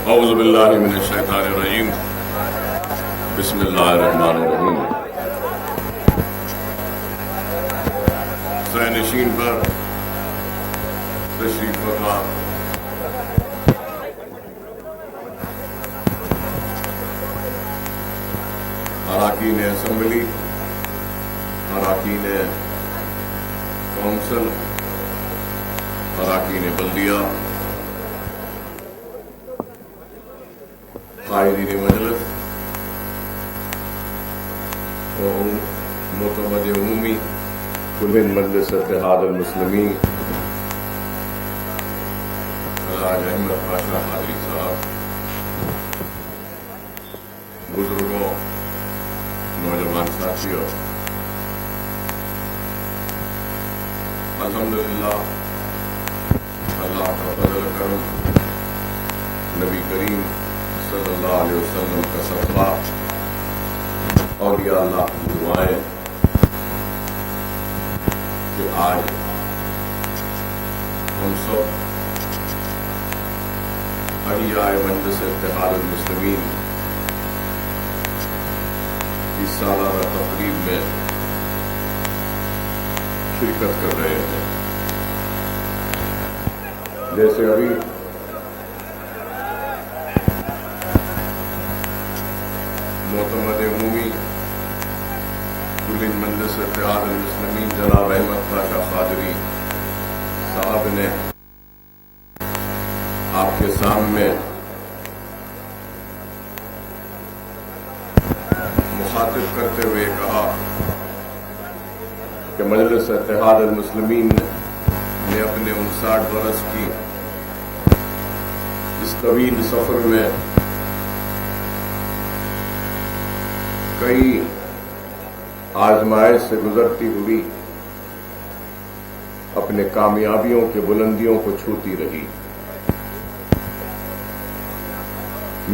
اعوذ باللہ من الشیطان الرجیم بسم اللہ الرحمن الرحیم۔ سینشین پر تشریف فرما اراکین اسمبلی، اراکین کونسل، اراکین بلدیہ، قائدین مجلس و معتمد عمومی کل مجلس اتحاد المسلمین حاج احمد پاشا قادری صاحب، بزرگوں، نوجوان ساتھیوں، الحمدللہ اللہ کا فضل کرم، نبی کریم صلی اللہ علیہ وسلم کا صدقہ، اولیاء اللہ کی دعائیں کہ آج ہم سب احیاء مجلس اتحاد المسلمین کی سالانہ تقریب میں شرکت کر رہے ہیں۔ جیسے ابھی معتمد عمومی کل مجلس اتحاد المسلمین جناب احمد پاشا قادری صاحب نے آپ کے سامنے مخاطب کرتے ہوئے کہا کہ مجلس اتحاد المسلمین نے اپنے 59 برس کی اس طویل سفر میں کئی آزمائش سے گزرتی ہوئی اپنے کامیابیوں کے بلندیوں کو چھوتی رہی۔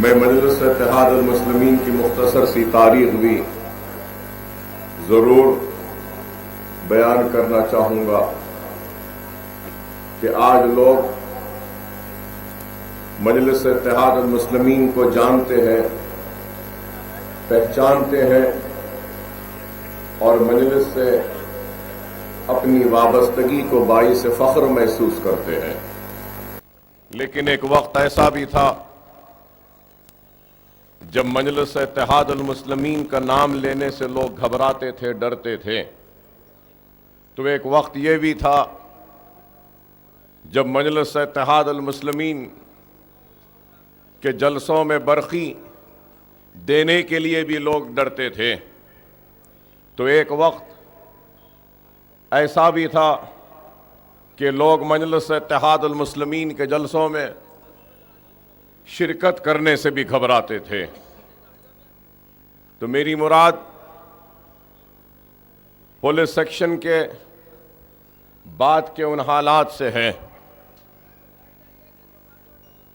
میں مجلس اتحاد المسلمین کی مختصر سی تاریخ بھی ضرور بیان کرنا چاہوں گا کہ آج لوگ مجلس اتحاد المسلمین کو جانتے ہیں، پہچانتے ہیں اور مجلس سے اپنی وابستگی کو باعث فخر محسوس کرتے ہیں۔ لیکن ایک وقت ایسا بھی تھا جب مجلس اتحاد المسلمین کا نام لینے سے لوگ گھبراتے تھے، ڈرتے تھے۔ تو ایک وقت یہ بھی تھا جب مجلس اتحاد المسلمین کے جلسوں میں برخی دینے کے لیے بھی لوگ ڈرتے تھے۔ تو ایک وقت ایسا بھی تھا کہ لوگ مجلس اتحاد المسلمین کے جلسوں میں شرکت کرنے سے بھی گھبراتے تھے۔ تو میری مراد پولیس سیکشن کے بعد کے ان حالات سے ہے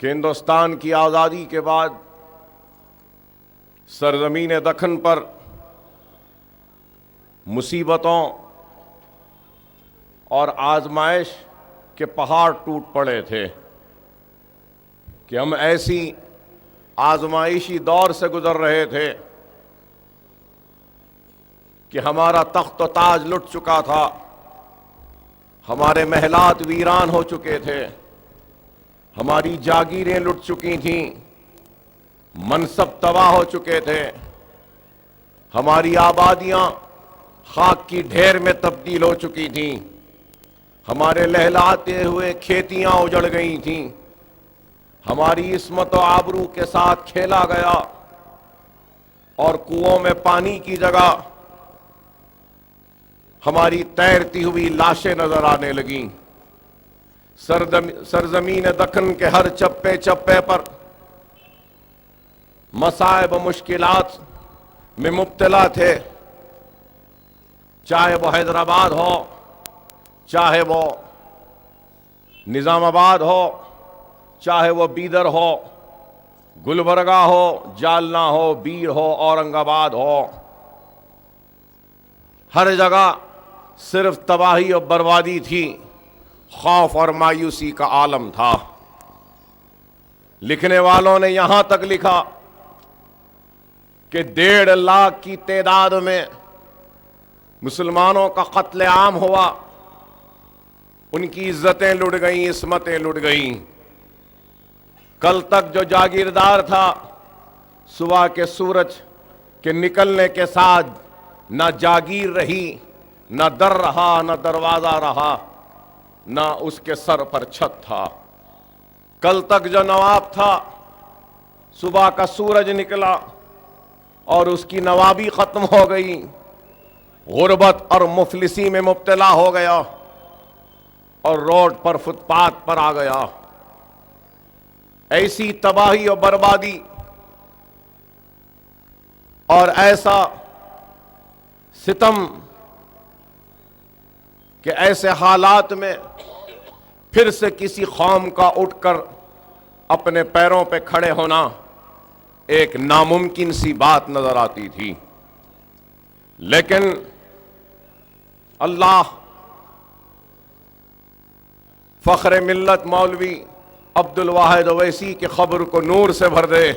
کہ ہندوستان کی آزادی کے بعد سرزمین دکن پر مصیبتوں اور آزمائش کے پہاڑ ٹوٹ پڑے تھے کہ ہم ایسی آزمائشی دور سے گزر رہے تھے کہ ہمارا تخت و تاج لٹ چکا تھا، ہمارے محلات ویران ہو چکے تھے، ہماری جاگیریں لٹ چکی تھیں، منصب تباہ ہو چکے تھے، ہماری آبادیاں خاک کی ڈھیر میں تبدیل ہو چکی تھیں، ہمارے لہلاتے ہوئے کھیتیاں اجڑ گئی تھیں، ہماری عصمت و آبرو کے ساتھ کھیلا گیا اور کنووں میں پانی کی جگہ ہماری تیرتی ہوئی لاشیں نظر آنے لگیں۔ سرزمین دکن کے ہر چپے چپے پر مصائب و مشکلات میں مبتلا تھے، چاہے وہ حیدرآباد ہو، چاہے وہ نظام آباد ہو، چاہے وہ بیدر ہو، گلبرگہ ہو، جالنا ہو، بیر ہو، اورنگ آباد ہو، ہر جگہ صرف تباہی اور بربادی تھی، خوف اور مایوسی کا عالم تھا۔ لکھنے والوں نے یہاں تک لکھا کہ 1.5 لاکھ کی تعداد میں مسلمانوں کا قتل عام ہوا، ان کی عزتیں لٹ گئیں، عصمتیں لٹ گئیں۔ کل تک جو جاگیردار تھا، صبح کے سورج کے نکلنے کے ساتھ نہ جاگیر رہی، نہ در رہا، نہ دروازہ رہا، نہ اس کے سر پر چھت تھا۔ کل تک جو نواب تھا، صبح کا سورج نکلا اور اس کی نوابی ختم ہو گئی، غربت اور مفلسی میں مبتلا ہو گیا اور روڈ پر، فٹ پاتھ پر آ گیا۔ ایسی تباہی اور بربادی اور ایسا ستم کہ ایسے حالات میں پھر سے کسی قوم کا اٹھ کر اپنے پیروں پہ کھڑے ہونا ایک ناممکن سی بات نظر آتی تھی۔ لیکن اللہ فخر ملت مولوی عبد الواحد اویسی کی خبر کو نور سے بھر دے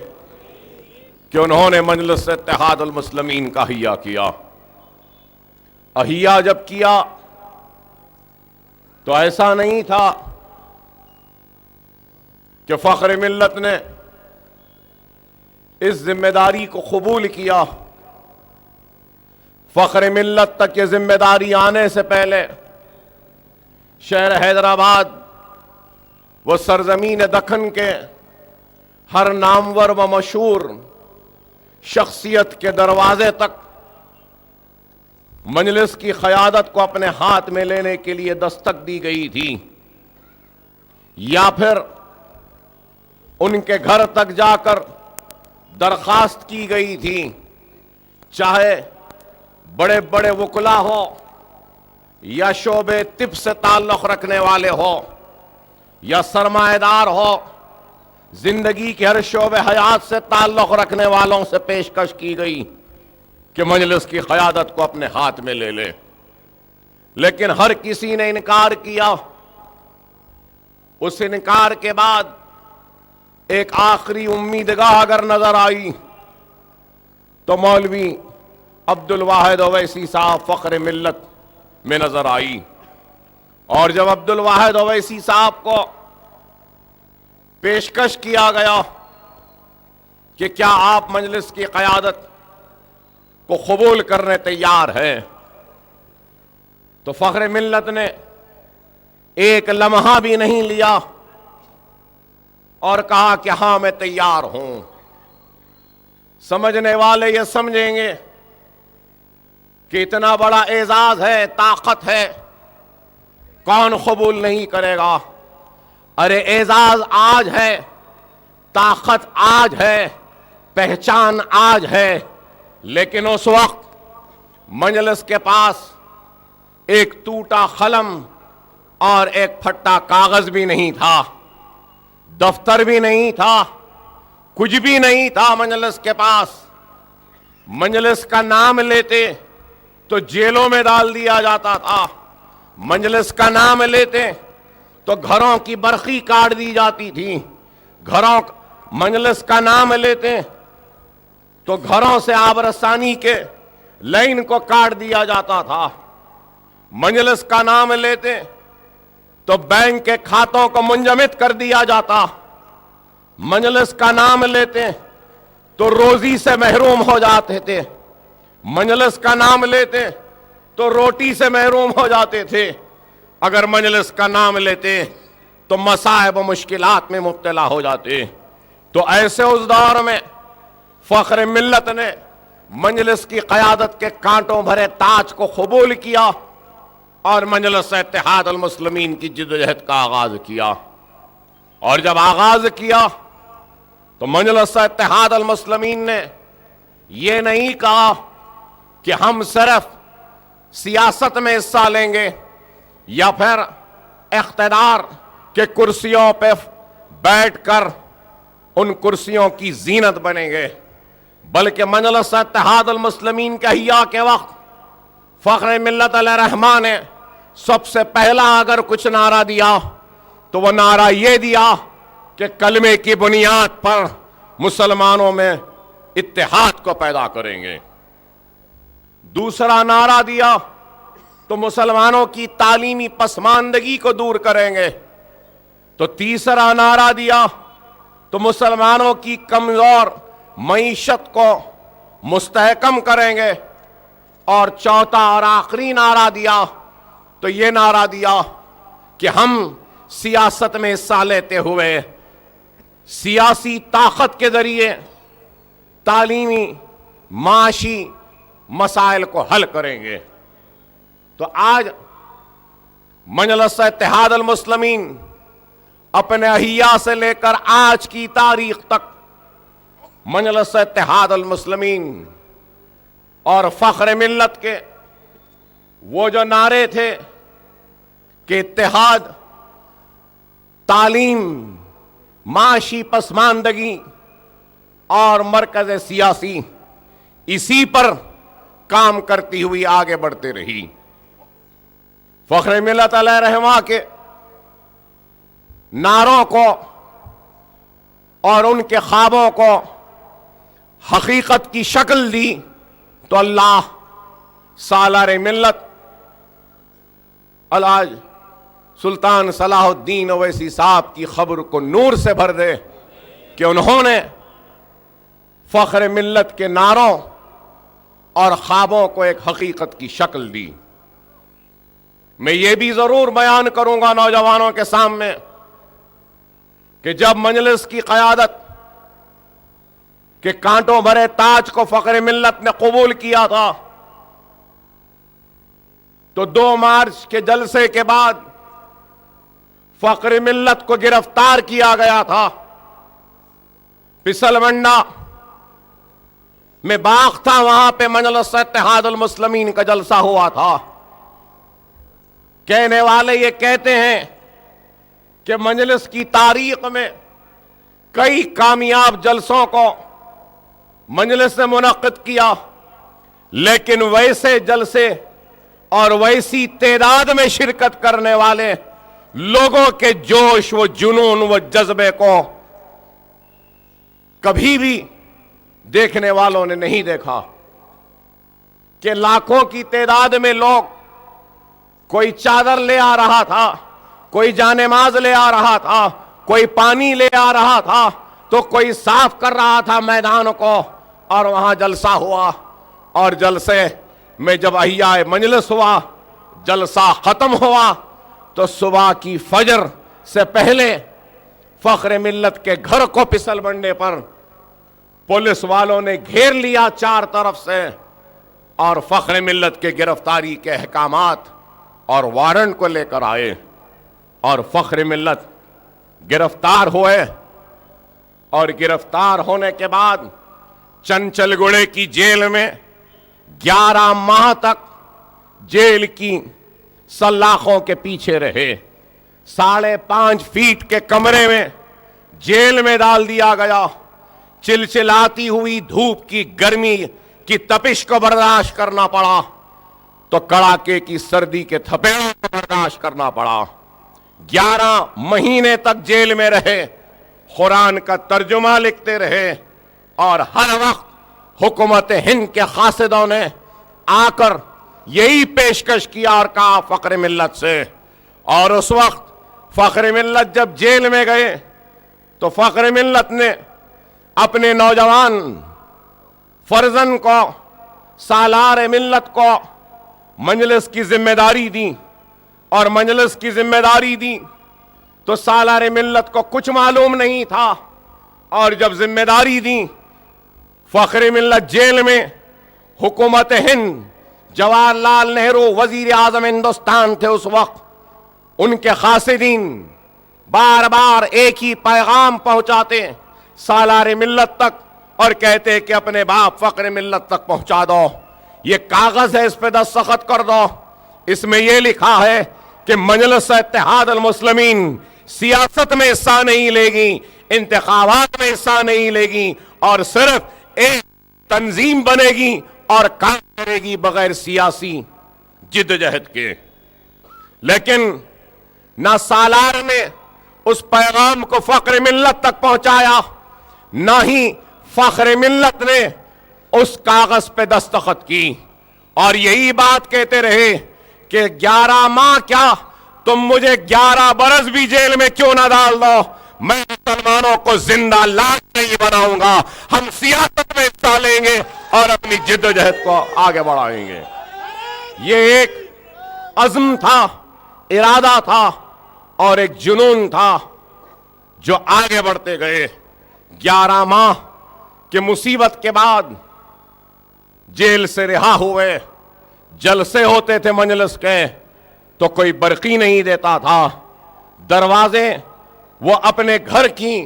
کہ انہوں نے مجلس اتحاد المسلمین کا احیا کیا۔ احیا جب کیا تو ایسا نہیں تھا کہ فخر ملت نے اس ذمہ داری کو قبول کیا۔ فخر ملت تک یہ ذمہ داری آنے سے پہلے شہر حیدرآباد وہ سرزمین دکن کے ہر نامور و مشہور شخصیت کے دروازے تک مجلس کی قیادت کو اپنے ہاتھ میں لینے کے لیے دستک دی گئی تھی، یا پھر ان کے گھر تک جا کر درخواست کی گئی تھی، چاہے بڑے بڑے وکلا ہو یا شعبے طب سے تعلق رکھنے والے ہو یا سرمایہ دار ہو، زندگی کے ہر شعبے حیات سے تعلق رکھنے والوں سے پیشکش کی گئی کہ مجلس کی قیادت کو اپنے ہاتھ میں لے لے، لیکن ہر کسی نے انکار کیا۔ اس انکار کے بعد ایک آخری امیدگاہ اگر نظر آئی تو مولوی عبد الواحد اویسی صاحب فخر ملت میں نظر آئی۔ اور جب عبد الواحد اویسی صاحب کو پیشکش کیا گیا کہ کیا آپ مجلس کی قیادت کو قبول کرنے تیار ہیں، تو فخر ملت نے ایک لمحہ بھی نہیں لیا اور کہا کہ ہاں میں تیار ہوں۔ سمجھنے والے یہ سمجھیں گے کہ اتنا بڑا اعزاز ہے، طاقت ہے، کون قبول نہیں کرے گا؟ ارے اعزاز آج ہے، طاقت آج ہے، پہچان آج ہے، لیکن اس وقت مجلس کے پاس ایک ٹوٹا قلم اور ایک پھٹا کاغذ بھی نہیں تھا، دفتر بھی نہیں تھا، کچھ بھی نہیں تھا مجلس کے پاس۔ مجلس کا نام لیتے تو جیلوں میں ڈال دیا جاتا تھا، مجلس کا نام لیتے تو گھروں کی برقی کاٹ دی جاتی تھی، مجلس کا نام لیتے تو گھروں سے آب رسانی کے لائن کو کاٹ دیا جاتا تھا، مجلس کا نام لیتے تو بینک کے کھاتوں کو منجمد کر دیا جاتا، مجلس کا نام لیتے تو روزی سے محروم ہو جاتے تھے، مجلس کا نام لیتے تو روٹی سے محروم ہو جاتے تھے، اگر مجلس کا نام لیتے تو مصائب و مشکلات میں مبتلا ہو جاتے۔ تو ایسے اس دور میں فخر ملت نے مجلس کی قیادت کے کانٹوں بھرے تاج کو قبول کیا اور مجلس اتحاد المسلمین کی جدوجہد کا آغاز کیا۔ اور جب آغاز کیا تو مجلس اتحاد المسلمین نے یہ نہیں کہا کہ ہم صرف سیاست میں حصہ لیں گے یا پھر اقتدار کے کرسیوں پہ بیٹھ کر ان کرسیوں کی زینت بنیں گے، بلکہ مجلس اتحاد المسلمین کے احیا کے وقت فخر ملت علیہ الرحمہ نے سب سے پہلا اگر کچھ نعرہ دیا تو وہ نعرہ یہ دیا کہ کلمے کی بنیاد پر مسلمانوں میں اتحاد کو پیدا کریں گے۔ دوسرا نعرہ دیا تو مسلمانوں کی تعلیمی پسماندگی کو دور کریں گے۔ تو تیسرا نعرہ دیا تو مسلمانوں کی کمزور معیشت کو مستحکم کریں گے۔ اور چوتھا اور آخری نعرہ دیا تو یہ نعرہ دیا کہ ہم سیاست میں حصہ لیتے ہوئے سیاسی طاقت کے ذریعے تعلیمی معاشی مسائل کو حل کریں گے۔ تو آج مجلس اتحاد المسلمین اپنے احیا سے لے کر آج کی تاریخ تک مجلس اتحاد المسلمین اور فخر ملت کے وہ جو نعرے تھے کہ اتحاد، تعلیم، معاشی پسماندگی اور مرکز سیاسی، اسی پر کام کرتی ہوئی آگے بڑھتے رہی۔ فخر ملت علیہ رحمہ کے نعروں کو اور ان کے خوابوں کو حقیقت کی شکل دی تو اللہ سالار ملت الحاج سلطان صلاح الدین اویسی صاحب کی خبر کو نور سے بھر دے کہ انہوں نے فخر ملت کے نعروں اور خوابوں کو ایک حقیقت کی شکل دی۔ میں یہ بھی ضرور بیان کروں گا نوجوانوں کے سامنے کہ جب مجلس کی قیادت کے کانٹوں بھرے تاج کو فخر ملت نے قبول کیا تھا تو 2 مارچ کے جلسے کے بعد فخر ملت کو گرفتار کیا گیا تھا۔ پسل منڈا میں باغ تھا، وہاں پہ مجلس اتحاد المسلمین کا جلسہ ہوا تھا۔ کہنے والے یہ کہتے ہیں کہ مجلس کی تاریخ میں کئی کامیاب جلسوں کو مجلس نے منعقد کیا، لیکن ویسے جلسے اور ویسی تعداد میں شرکت کرنے والے لوگوں کے جوش و جنون و جذبے کو کبھی بھی دیکھنے والوں نے نہیں دیکھا کہ لاکھوں کی تعداد میں لوگ، کوئی چادر لے آ رہا تھا، کوئی جانماز لے آ رہا تھا، کوئی پانی لے آ رہا تھا، تو کوئی صاف کر رہا تھا میدان کو، اور وہاں جلسہ ہوا۔ اور جلسے میں جب احیاء مجلس ہوا، جلسہ ختم ہوا تو صبح کی فجر سے پہلے فخر ملت کے گھر کو پسل بنڈے پر پولیس والوں نے گھیر لیا 4 طرف سے، اور فخر ملت کے گرفتاری کے احکامات اور وارنٹ کو لے کر آئے، اور فخر ملت گرفتار ہوئے۔ اور گرفتار ہونے کے بعد چنچل گڑے کی جیل میں 11 ماہ تک جیل کی سلاخوں کے پیچھے رہے۔ 5.5 فیٹ کے کمرے میں جیل میں ڈال دیا گیا۔ چلچلاتی ہوئی دھوپ کی گرمی کی تپش کو برداشت کرنا پڑا، تو کڑاکے کی سردی کے تھپیڑوں کو برداشت کرنا پڑا۔ 11 مہینے تک جیل میں رہے، قرآن کا ترجمہ لکھتے رہے، اور ہر وقت حکومت ہند کے قاصدوں نے آ کر یہی پیشکش کیا اور کہا فخر ملت سے۔ اور اس وقت فخر ملت جب جیل میں گئے تو فخر ملت نے اپنے نوجوان فرزند کو، سالار ملت کو مجلس کی ذمہ داری دی، اور مجلس کی ذمہ داری دی تو سالار ملت کو کچھ معلوم نہیں تھا، اور جب ذمہ داری دی فخر ملت جیل میں، حکومت ہند، جواہر لال نہرو وزیر اعظم ہندوستان تھے اس وقت، ان کے قاصدین بار بار ایک ہی پیغام پہنچاتے سالار ملت تک اور کہتے کہ اپنے باپ فخر ملت تک پہنچا دو، یہ کاغذ ہے اس پہ دستخط کر دو، اس میں یہ لکھا ہے کہ مجلس اتحاد المسلمین سیاست میں حصہ نہیں لے گی، انتخابات میں حصہ نہیں لے گی، اور صرف ایک تنظیم بنے گی اور کام کرے گی بغیر سیاسی جد جہد کے۔ لیکن نہ سالار نے اس پیغام کو فخر ملت تک پہنچایا، نہ ہی فخر ملت نے اس کاغذ پہ دستخط کی، اور یہی بات کہتے رہے کہ 11 ماہ کیا، تم مجھے 11 برس بھی جیل میں کیوں نہ ڈال دو، میں مسلمانوں کو زندہ لاش نہیں بناؤں گا، ہم سیاست میں حصہ لیں گے اور اپنی جد و جہد کو آگے بڑھائیں گے۔ یہ ایک عزم تھا، ارادہ تھا اور ایک جنون تھا جو آگے بڑھتے گئے۔ 11 ماہ کے مصیبت کے بعد جیل سے رہا ہوئے، جلسے ہوتے تھے مجلس کے تو کوئی برقی نہیں دیتا تھا، دروازے وہ اپنے گھر کی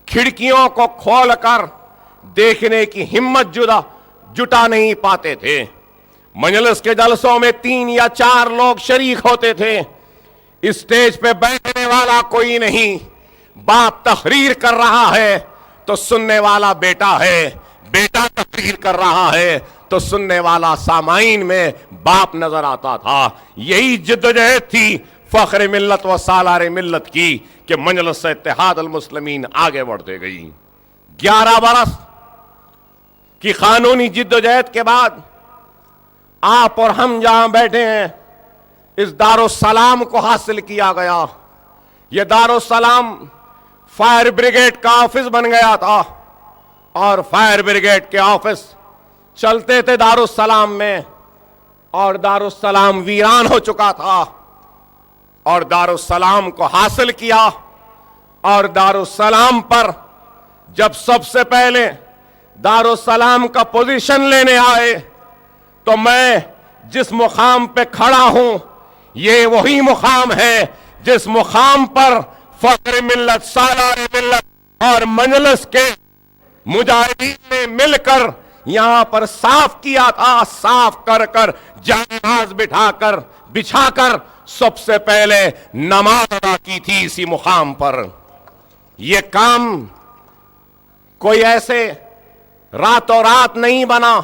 کھڑکیوں کو کھول کر دیکھنے کی ہمت جٹا نہیں پاتے تھے۔ مجلس کے جلسوں میں 3 یا 4 لوگ شریک ہوتے تھے، اسٹیج پہ بیٹھنے والا کوئی نہیں، باپ تقریر کر رہا ہے تو سننے والا بیٹا ہے، بیٹا تقریر کر رہا ہے تو سننے والا سامعین میں باپ نظر آتا تھا۔ یہی جدوجہد تھی فخر ملت و سالار ملت کی کہ مجلس اتحاد المسلمین آگے بڑھتے گئی۔ 11 برس کی قانونی جدوجہد کے بعد آپ اور ہم جہاں بیٹھے ہیں، اس دارالسلام کو حاصل کیا گیا۔ یہ دارالسلام فائر بریگیڈ کا آفس بن گیا تھا، اور فائر بریگیڈ کے آفس چلتے تھے دارالسلام میں، اور دارالسلام ویران ہو چکا تھا، اور دارالسلام کو حاصل کیا۔ اور دارالسلام پر جب سب سے پہلے دارالسلام کا پوزیشن لینے آئے تو میں جس مقام پہ کھڑا ہوں یہ وہی مقام ہے جس مقام پر فخر ملت، سالار ملت اور مجلس کے مجاہدین نے مل کر یہاں پر صاف کیا تھا، صاف کر کر جاناز بچھا کر سب سے پہلے نماز ادا کی تھی اسی مقام پر۔ یہ کام کوئی ایسے راتوں رات نہیں بنا،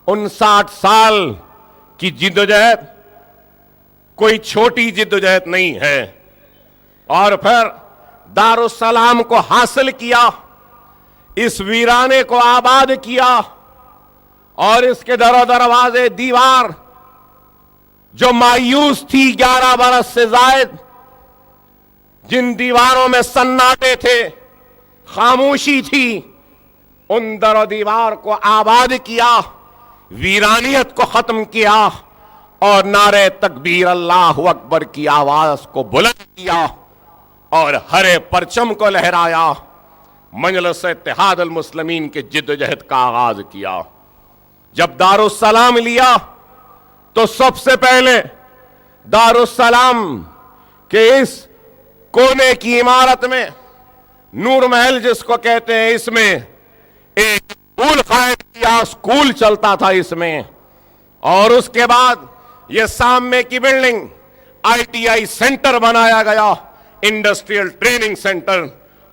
59 سال کی جدوجہد کوئی چھوٹی جدوجہد نہیں ہے۔ اور پھر دارالسلام کو حاصل کیا، اس ویرانے کو آباد کیا، اور اس کے در و دروازے دیوار جو مایوس تھی 11 برس سے زائد، جن دیواروں میں سناٹے تھے، خاموشی تھی، ان در و دیوار کو آباد کیا، ویرانیت کو ختم کیا، اور نعرہ تکبیر اللہ اکبر کی آواز کو بلند کیا، اور ہرے پرچم کو لہرایا، مجلس اتحاد المسلمین کے جدوجہد کا آغاز کیا۔ جب دارالسلام لیا تو سب سے پہلے دارالسلام کے اس کونے کی عمارت میں، نور محل جس کو کہتے ہیں، اس میں ایک اسکول قائم کیا، اسکول چلتا تھا اس میں، اور اس کے بعد یہ سامنے کی بلڈنگ ITI سینٹر بنایا گیا، انڈسٹریل ٹریننگ سینٹر،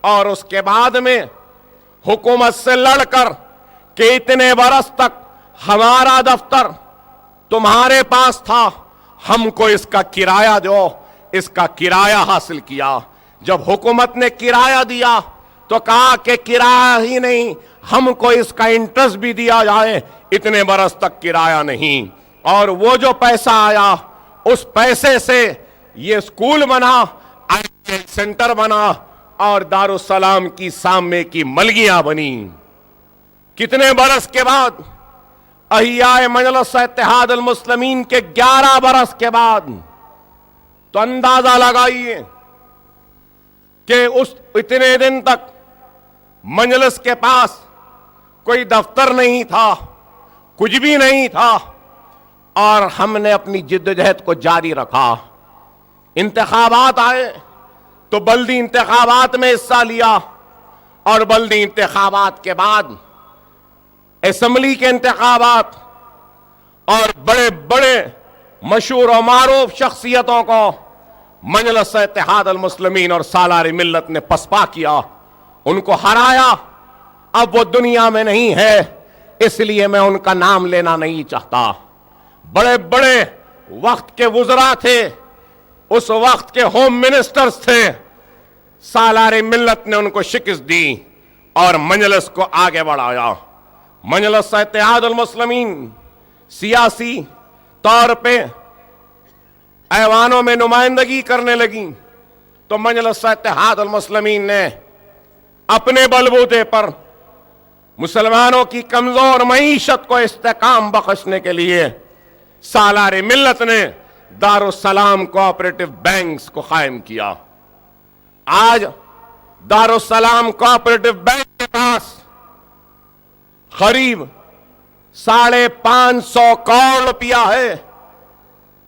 اور اس کے بعد میں حکومت سے لڑ کر کہ اتنے برس تک ہمارا دفتر تمہارے پاس تھا، ہم کو اس کا کرایہ دو، اس کا کرایہ حاصل کیا۔ جب حکومت نے کرایہ دیا تو کہا کہ کرایہ ہی نہیں، ہم کو اس کا انٹرسٹ بھی دیا جائے، اتنے برس تک کرایہ نہیں۔ اور وہ جو پیسہ آیا اس پیسے سے یہ اسکول بنا، ITI سینٹر بنا، اور دارالسلام کی سامنے کی ملگیاں بنی۔ کتنے برس کے بعد؟ احیاء مجلس اتحاد المسلمین کے 11 برس کے بعد۔ تو اندازہ لگائیے کہ اس اتنے دن تک مجلس کے پاس کوئی دفتر نہیں تھا، کچھ بھی نہیں تھا، اور ہم نے اپنی جدوجہد کو جاری رکھا۔ انتخابات آئے تو بلدی انتخابات میں حصہ لیا، اور بلدی انتخابات کے بعد اسمبلی کے انتخابات، اور بڑے بڑے مشہور و معروف شخصیتوں کو مجلس اتحاد المسلمین اور سالار ملت نے پسپا کیا، ان کو ہرایا۔ اب وہ دنیا میں نہیں ہے، اس لیے میں ان کا نام لینا نہیں چاہتا۔ بڑے بڑے وقت کے وزراء تھے، اس وقت کے ہوم منسٹرز تھے، سالار ملت نے ان کو شکست دی اور مجلس کو آگے بڑھایا. مجلس اتحاد المسلمین سیاسی طور پہ ایوانوں میں نمائندگی کرنے لگی تو مجلس اتحاد المسلمین نے اپنے بلبوتے پر مسلمانوں کی کمزور معیشت کو استحکام بخشنے کے لیے سالار ملت نے دارالسلام کوآپریٹو بینکس کو قائم کیا. آج دارالسلام کوآپریٹو بینک کے پاس قریب 550 کروڑ روپیہ ہے.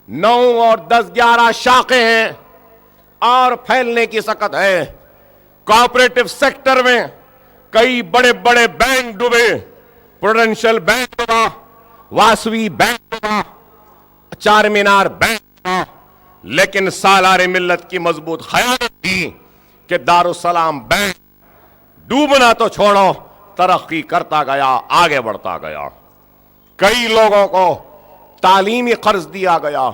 9 اور 10-11 شاخیں ہیں اور پھیلنے کی سکت ہے. کوآپریٹو سیکٹر میں کئی بڑے بڑے بینک ڈوبے. پروڈینشل بینک ڈوبا, واسوی بینک ڈوبا, چار مینار بینک ڈوبا, لیکن سالار ملت کی مضبوط خیانت تھی کہ دارالسلام بینک ڈوبنا تو چھوڑو, ترقی کرتا گیا, آگے بڑھتا گیا. کئی لوگوں کو تعلیمی قرض دیا گیا,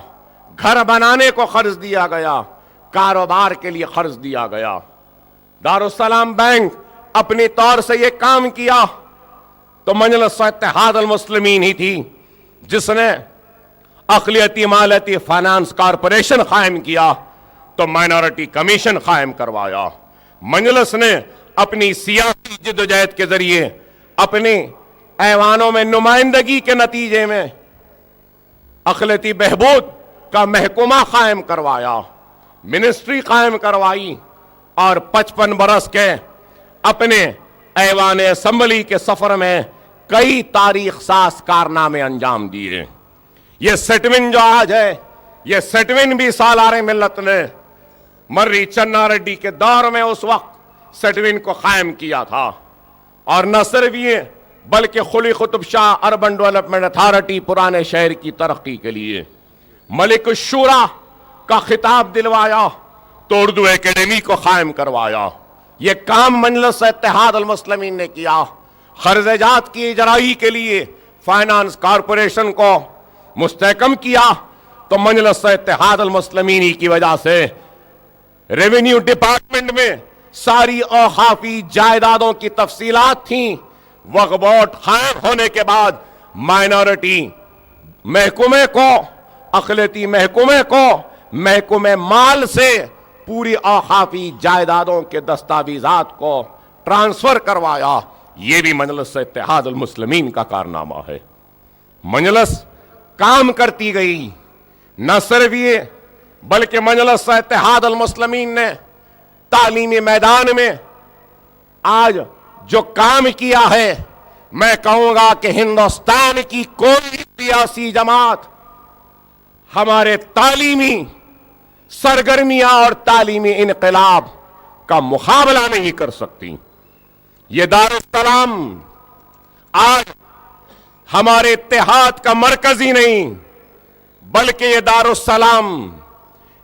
گھر بنانے کو قرض دیا گیا, کاروبار کے لیے قرض دیا گیا. دارالسلام بینک اپنی طور سے یہ کام کیا تو مجلس اتحاد المسلمین ہی تھی جس نے اقلیتی مالیاتی فائنانس کارپوریشن قائم کیا تو مائنورٹی کمیشن قائم کروایا. مجلس نے اپنی سیاسی جدوجہد کے ذریعے اپنے ایوانوں میں نمائندگی کے نتیجے میں اقلیتی بہبود کا محکمہ قائم کروایا, منسٹری قائم کروائی اور 55 برس کے اپنے ایوان اسمبلی کے سفر میں کئی تاریخ ساز کارنامے انجام دیے. یہ سیٹوین جو آج ہے, یہ سیٹوین بھی سالار ملت نے مرری چنا ریڈی کے دور میں اس وقت سیٹوین کو قائم کیا تھا. اور نہ صرف یہ بلکہ Quli Qutb Shah urban development authority پرانے شہر کی ترقی کے لیے ملک الشورا کا خطاب دلوایا تو اردو اکیڈمی کو قائم کروایا. یہ کام مجلس اتحاد المسلمین نے کیا. قرض جات کی اجرائی کے لیے فائنانس کارپوریشن کو مستحکم کیا تو مجلس اتحاد المسلمین کی وجہ سے ریونیو ڈپارٹمنٹ میں ساری اوقافی جائیدادوں کی تفصیلات تھیں. وقف بورڈ قائم ہونے کے بعد مائنورٹی محکمے کو, اقلیتی محکمے کو محکمہ مال سے پوری اوقافی جائیدادوں کے دستاویزات کو ٹرانسفر کروایا. یہ بھی مجلس اتحاد المسلمین کا کارنامہ ہے. مجلس کام کرتی گئی. نہ صرف یہ بلکہ مجلس اتحاد المسلمین نے تعلیمی میدان میں آج جو کام کیا ہے, میں کہوں گا کہ ہندوستان کی کوئی سیاسی جماعت ہمارے تعلیمی سرگرمیاں اور تعلیمی انقلاب کا مقابلہ نہیں کر سکتی. یہ دارالسلام آج ہمارے اتحاد کا مرکز ہی نہیں بلکہ یہ دارالسلام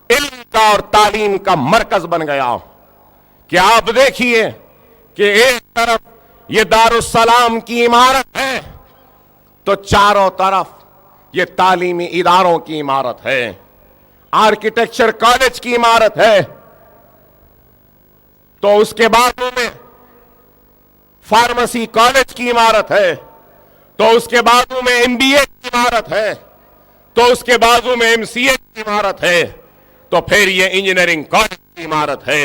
علم کا اور تعلیم کا مرکز بن گیا. کہ آپ دیکھیے کہ ایک طرف یہ دارالسلام کی عمارت ہے تو چاروں طرف یہ تعلیمی اداروں کی عمارت ہے, آرکیٹیکچر کالج کی عمارت ہے, تو اس کے بازو میں فارمیسی کالج کی عمارت ہے, تو اس کے بازو میں MBA کی عمارت ہے, تو اس کے بازو میں MCA کی عمارت ہے, تو پھر یہ انجینئرنگ کالج کی عمارت ہے,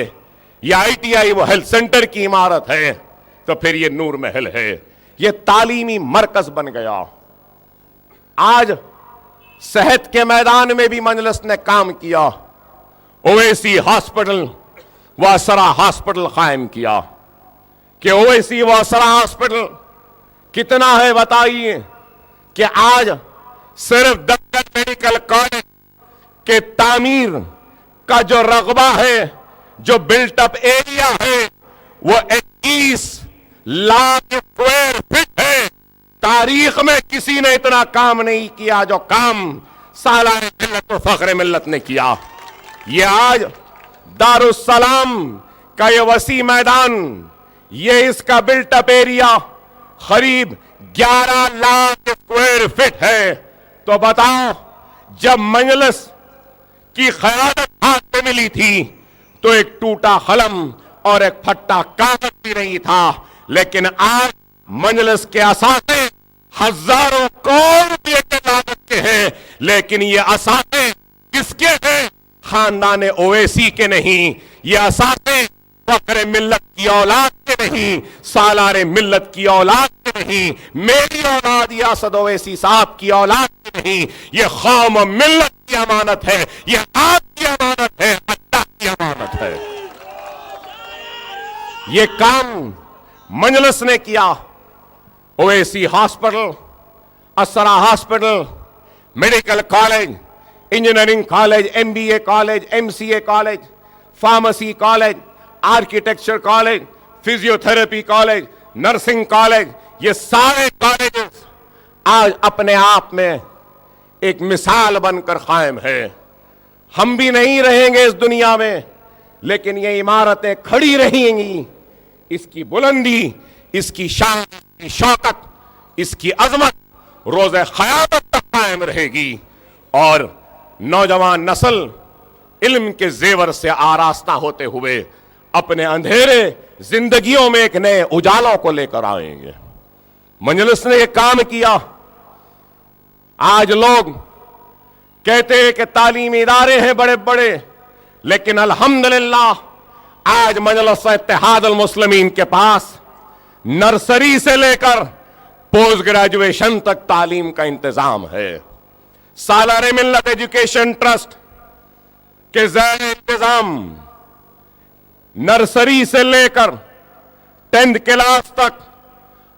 یہ ITI وہ ہیلتھ سینٹر کی عمارت ہے, تو پھر یہ نور محل ہے. یہ تعلیمی مرکز بن گیا. آج صحت کے میدان میں بھی مجلس نے کام کیا. اویسی ہاسپٹل و اسرا ہاسپٹل قائم کیا. کہ اویسی و اسرا ہاسپٹل کتنا ہے بتائیے کہ آج صرف دکن میڈیکل کالج کے تعمیر کا جو رقبہ ہے, جو بلٹ اپ ایریا ہے, وہ 21 لاکھ اسکوائر فٹ ہے. تاریخ میں کسی نے اتنا کام نہیں کیا جو کام سالار ملت و فخر ملت نے کیا. یہ آج دارالسلام کا یہ وسیع میدان, یہ اس کا بلٹ اپ ایریا قریب 11 لاکھ اسکوائر فٹ ہے. تو بتاؤ, جب مجلس کی قیادت ہاتھ میں ملی تھی تو ایک ٹوٹا قلم اور ایک پھٹا کاغذ بھی نہیں تھا، لیکن آج مجلس کے اثاثے ہزاروں کروڑ روپے کے لاگت کے ہیں، لیکن یہ اثاثے کس کے ہیں؟ خاندان اویسی کے نہیں، یہ اثاثے فخر ملت کی اولاد کے نہیں، سالار ملت کی اولاد کے نہیں، میری اولاد یا اسد اویسی صاحب کی اولاد کے نہیں، یہ قوم و ملت کی امانت ہے، یہ آپ کی امانت ہے، اللہ کی امانت ہے۔ یہ کام مجلس نے کیا۔ Owaisi hospital, Isra hospital, medical college, engineering college, MBA college, MCA college, pharmacy college, architecture college, physiotherapy college, nursing college, یہ سارے کالجز آج اپنے آپ میں ایک مثال بن کر قائم ہے۔ ہم بھی نہیں رہیں گے اس دنیا میں، لیکن یہ عمارتیں کھڑی رہیں گی، اس کی بلندی، اس کی شان، اس کی شوکت، اس کی عظمت روز قیامت تک قائم رہے گی، اور نوجوان نسل علم کے زیور سے آراستہ ہوتے ہوئے اپنے اندھیرے زندگیوں میں ایک نئے اجالوں کو لے کر آئیں گے۔ مجلس نے یہ کام کیا۔ آج لوگ کہتے ہیں کہ تعلیمی ادارے ہیں بڑے بڑے، لیکن الحمدللہ آج مجلس اتحاد المسلمین کے پاس نرسری سے لے کر پوسٹ گریجویشن تک تعلیم کا انتظام ہے۔ سالار ملت ایجوکیشن ٹرسٹ کے زیر انتظام نرسری سے لے کر 10th کلاس تک،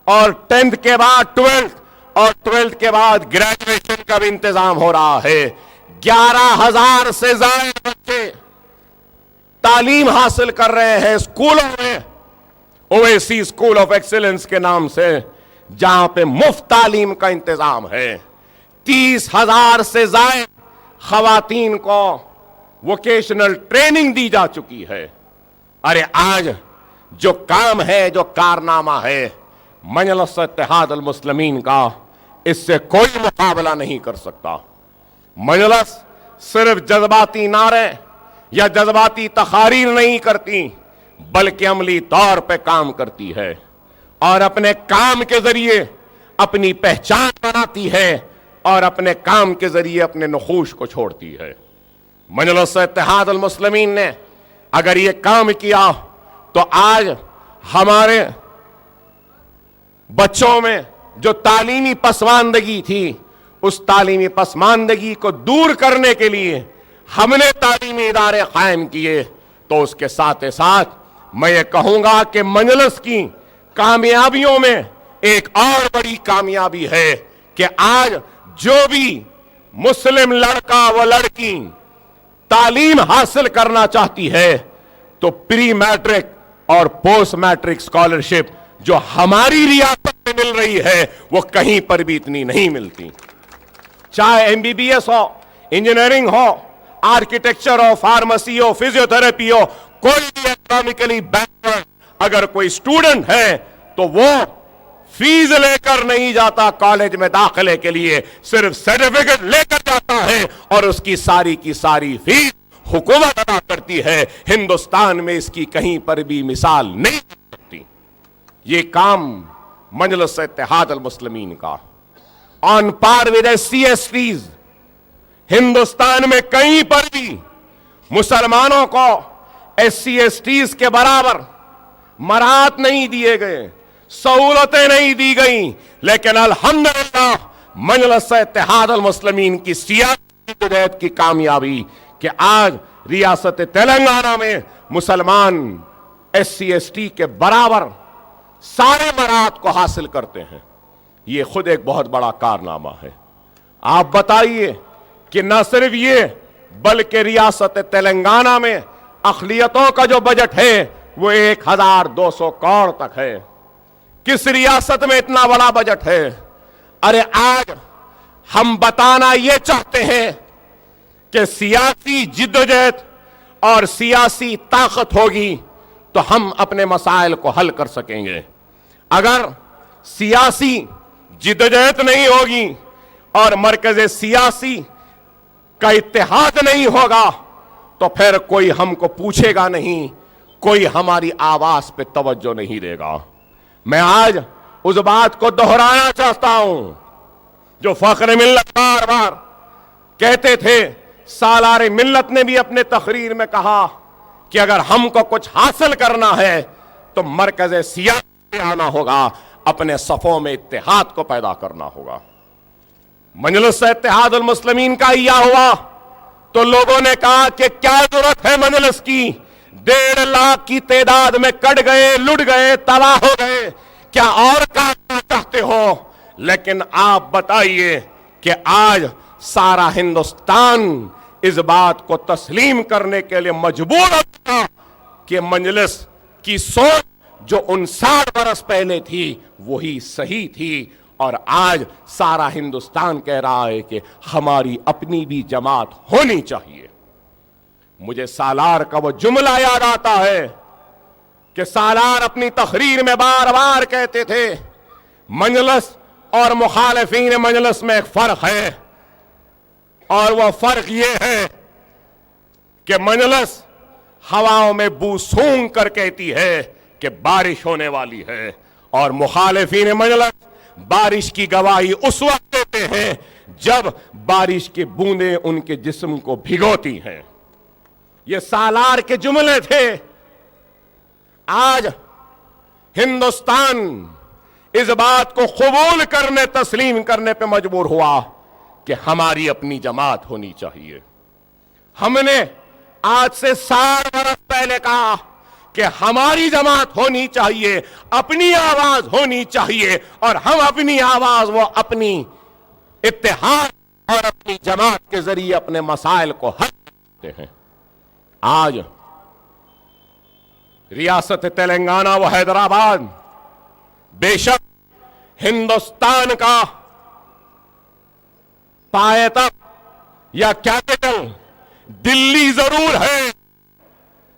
اور 10th کے بعد 12th، اور 12th کے بعد گریجویشن کا بھی انتظام ہو رہا ہے۔ 11,000 سے زائد بچے تعلیم حاصل کر رہے ہیں اسکولوں میں، اویسی اسکول آف ایکسیلنس کے نام سے، جہاں پہ مفت تعلیم کا انتظام ہے۔ 30,000 سے زائد خواتین کو ووکیشنل ٹریننگ دی جا چکی ہے۔ ارے آج جو کام ہے، جو کارنامہ ہے مجلس اتحاد المسلمین کا، اس سے کوئی مقابلہ نہیں کر سکتا۔ مجلس صرف جذباتی نعرے یا جذباتی تقاریر نہیں کرتی، بلکہ عملی طور پہ کام کرتی ہے، اور اپنے کام کے ذریعے اپنی پہچان بناتی ہے، اور اپنے کام کے ذریعے اپنے نقوش کو چھوڑتی ہے۔ مجلس اتحاد المسلمین نے اگر یہ کام کیا تو آج ہمارے بچوں میں جو تعلیمی پسماندگی تھی، اس تعلیمی پسماندگی کو دور کرنے کے لیے ہم نے تعلیمی ادارے قائم کیے۔ تو اس کے ساتھ ساتھ میں یہ کہوں گا کہ مجلس کی کامیابیوں میں ایک اور بڑی کامیابی ہے کہ آج جو بھی مسلم لڑکا و لڑکی تعلیم حاصل کرنا چاہتی ہے تو پری میٹرک اور پوسٹ میٹرک اسکالرشپ جو ہماری ریاست میں مل رہی ہے وہ کہیں پر بھی اتنی نہیں ملتی۔ چاہے MBBS ہو، انجینئرنگ ہو، آرکیٹیکچر ہو، فارمیسی ہو، فزیوتھراپی ہو، کوئی بھی اکنامکلی بیکورڈ اگر کوئی اسٹوڈنٹ ہے تو وہ فیس لے کر نہیں جاتا کالج میں داخلے کے لیے، صرف سرٹیفکیٹ لے کر جاتا ہے، اور اس کی ساری فیس حکومت ادا کرتی ہے۔ ہندوستان میں اس کی کہیں پر بھی مثال نہیں ہو سکتی۔ یہ کام مجلس اتحاد المسلمین کا آن پار ود SC/STs، ہندوستان میں کہیں پر بھی مسلمانوں کو SC/STs کے برابر مراعات نہیں دیے گئے، سہولتیں نہیں دی گئیں، لیکن الحمدللہ مجلس اتحاد المسلمین کی سیاسی جدوجہد کی کامیابی کہ آج ریاست تلنگانہ میں مسلمان SC/ST کے برابر سارے مراعات کو حاصل کرتے ہیں۔ یہ خود ایک بہت بڑا کارنامہ ہے۔ آپ بتائیے کہ نہ صرف یہ بلکہ ریاست تلنگانہ میں اقلیتوں کا جو بجٹ ہے وہ 1,200 کروڑ تک ہے۔ کس ریاست میں اتنا بڑا بجٹ ہے؟ ارے آج ہم بتانا یہ چاہتے ہیں کہ سیاسی جدوجہد اور سیاسی طاقت ہوگی تو ہم اپنے مسائل کو حل کر سکیں گے۔ اگر سیاسی جدوجہد نہیں ہوگی اور مرکز سیاسی کا اتحاد نہیں ہوگا تو پھر کوئی ہم کو پوچھے گا نہیں, کوئی ہماری آواز پہ توجہ نہیں دے گا. میں آج اس بات کو دہرانا چاہتا ہوں جو فخر ملت بار بار کہتے تھے. سالار ملت نے بھی اپنے تقریر میں کہا کہ اگر ہم کو کچھ حاصل کرنا ہے تو مرکز سیاست میں آنا ہوگا, اپنے صفوں میں اتحاد کو پیدا کرنا ہوگا. مجلس اتحاد المسلمین کا ہیا ہوا تو لوگوں نے کہا کہ کیا ضرورت ہے مجلس کی, 1.5 لاکھ کی تعداد میں کٹ گئے, لٹ گئے, تباہ ہو گئے, کیا اور کرنا چاہتے ہو؟ لیکن آپ بتائیے کہ آج سارا ہندوستان اس بات کو تسلیم کرنے کے لیے مجبور ہوتا کہ مجلس کی سوچ جو 59 برس پہلے تھی وہی صحیح تھی, اور آج سارا ہندوستان کہہ رہا ہے کہ ہماری اپنی بھی جماعت ہونی چاہیے. مجھے سالار کا وہ جملہ یاد آتا ہے کہ سالار اپنی تقریر میں بار بار کہتے تھے مجلس اور مخالفین مجلس میں ایک فرق ہے, اور وہ فرق یہ ہے کہ مجلس ہواؤں میں بو سونگ کر کہتی ہے کہ بارش ہونے والی ہے, اور مخالفین مجلس بارش کی گواہی اس وقت دیتے ہیں جب بارش کی بوندیں ان کے جسم کو بھگوتی ہیں. یہ سالار کے جملے تھے. آج ہندوستان اس بات کو قبول کرنے, تسلیم کرنے پہ مجبور ہوا کہ ہماری اپنی جماعت ہونی چاہیے. ہم نے آج سے 60 برس پہلے کہا کہ ہماری جماعت ہونی چاہیے, اپنی آواز ہونی چاہیے, اور ہم اپنی آواز وہ اپنی اتحاد اور اپنی جماعت کے ذریعے اپنے مسائل کو حل کرتے ہیں. آج ریاست تلنگانہ و حیدرآباد بے شک ہندوستان کا پائے تخت یا کیپٹل دلی ضرور ہے,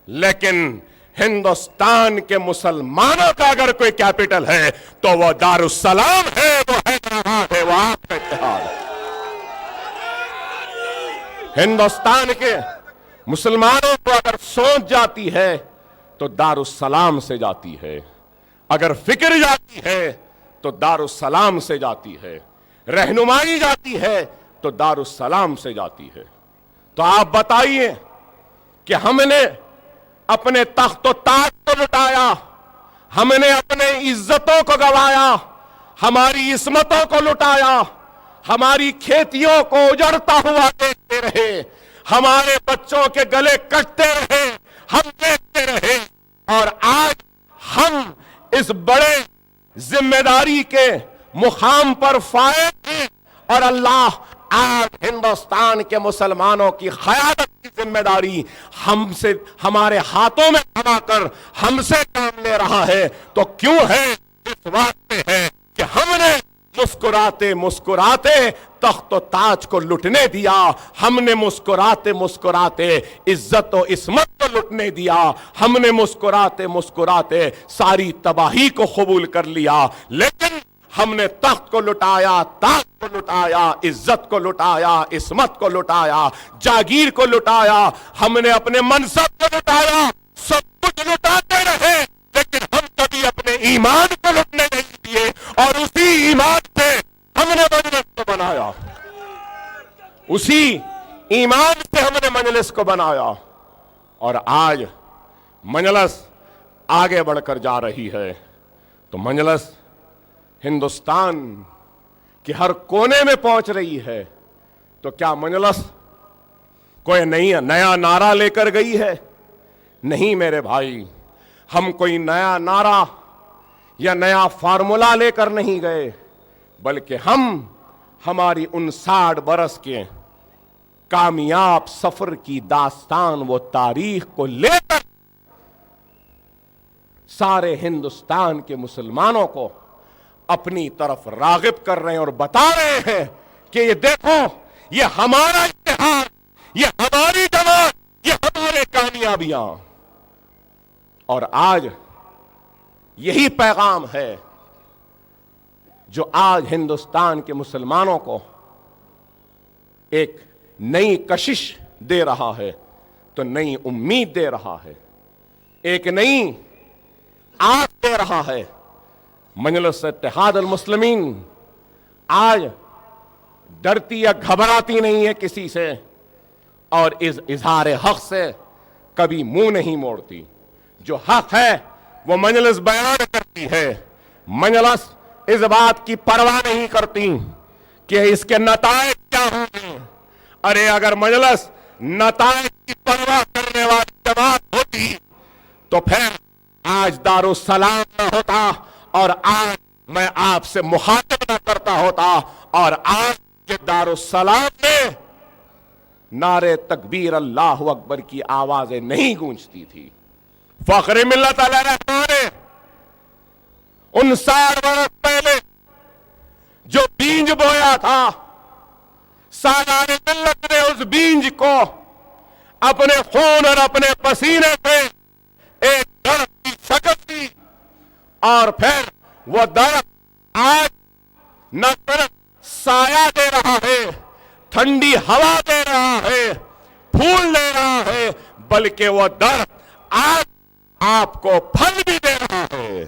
لیکن ہندوستان کے مسلمانوں کا اگر کوئی کیپٹل ہے تو وہ دارالسلام ہے, وہ حیدرآباد ہے, وہ آپ کا اتحاد ہے. ہندوستان کے مسلمانوں کو اگر سوچ جاتی ہے تو دارالسلام سے جاتی ہے, اگر فکر جاتی ہے تو دارالسلام سے جاتی ہے, رہنمائی جاتی ہے تو دارالسلام سے جاتی ہے. تو آپ بتائیے کہ ہم نے اپنے تخت و تاج کو لٹایا, ہم نے اپنے عزتوں کو گوایا, ہماری عصمتوں کو لٹایا, ہماری کھیتیوں کو اجڑتا ہوا دیکھتے رہے, ہمارے بچوں کے گلے کٹتے رہے, ہم دیکھتے رہے, اور آج ہم اس بڑے ذمہ داری کے مقام پر فائز ہیں, اور اللہ آج ہندوستان کے مسلمانوں کی قیادت کی ذمہ داری ہم سے, ہمارے ہاتھوں میں تھما کر ہم سے کام لے رہا ہے. تو کیوں ہے؟ اس بات پہ ہے کہ ہم نے مسکراتے مسکراتے تخت و تاج کو لٹنے دیا, ہم نے مسکراتے مسکراتے عزت و عصمت کو لٹنے دیا, ہم نے مسکراتے مسکراتے ساری تباہی کو قبول کر لیا, لیکن ہم نے تخت کو لٹایا, تاج کو لٹایا, عزت کو لٹایا, عصمت کو لٹایا, جاگیر کو لٹایا, ہم نے اپنے منصب کو لٹایا, سب کچھ لٹاتے رہے, لیکن ہم کبھی اپنے ایمان کو لٹنے نہیں دیے, اور اسی ایمان سے ہم نے مجلس کو بنایا, اسی ایمان سے ہم نے مجلس کو بنایا. اور آج مجلس آگے بڑھ کر جا رہی ہے, تو مجلس ہندوستان کی ہر کونے میں پہنچ رہی ہے. تو کیا مجلس کوئی نیا نعرہ لے کر گئی ہے؟ نہیں میرے بھائی, ہم کوئی نیا نعرہ یا نیا فارمولا لے کر نہیں گئے, بلکہ ہم ہماری 59 برس کے کامیاب سفر کی داستان و تاریخ کو لے کر سارے ہندوستان کے مسلمانوں کو اپنی طرف راغب کر رہے ہیں, اور بتا رہے ہیں کہ یہ دیکھو, یہ ہمارا اتحاد, یہ ہماری جماعت, یہ ہمارے کامیابیاں. اور آج یہی پیغام ہے جو آج ہندوستان کے مسلمانوں کو ایک نئی کشش دے رہا ہے. تو نئی امید دے رہا ہے، ایک نئی آس دے رہا ہے۔ مجلس اتحاد المسلمین آج ڈرتی یا گھبراتی نہیں ہے کسی سے، اور اس اظہار حق سے کبھی منہ نہیں موڑتی۔ جو حق ہے وہ مجلس بیان کرتی ہے۔ مجلس اس بات کی پرواہ نہیں کرتی کہ اس کے نتائج کیا ہوں گے۔ ارے اگر مجلس نتائج کی پرواہ کرنے والی جماعت ہوتی تو پھر آج دارالسلام نہ ہوتا، اور آج میں آپ سے مخاطب نہ کرتا ہوتا، اور آج کے دارالسلام میں نعرے تکبیر اللہ اکبر کی آوازیں نہیں گونجتی تھی۔ فخر ملت علیہ الرحمن نے 59 برس پہلے جو بیج بویا تھا، سالار ملت نے اس بیج کو اپنے خون اور اپنے پسینے سے ایک درخت کی شکل دی، اور پھر وہ درخت آج نہ صرف سایہ دے رہا ہے، ٹھنڈی ہوا دے رہا ہے، پھول دے رہا ہے، بلکہ وہ درخت آج آپ کو پھل بھی دے رہا ہے۔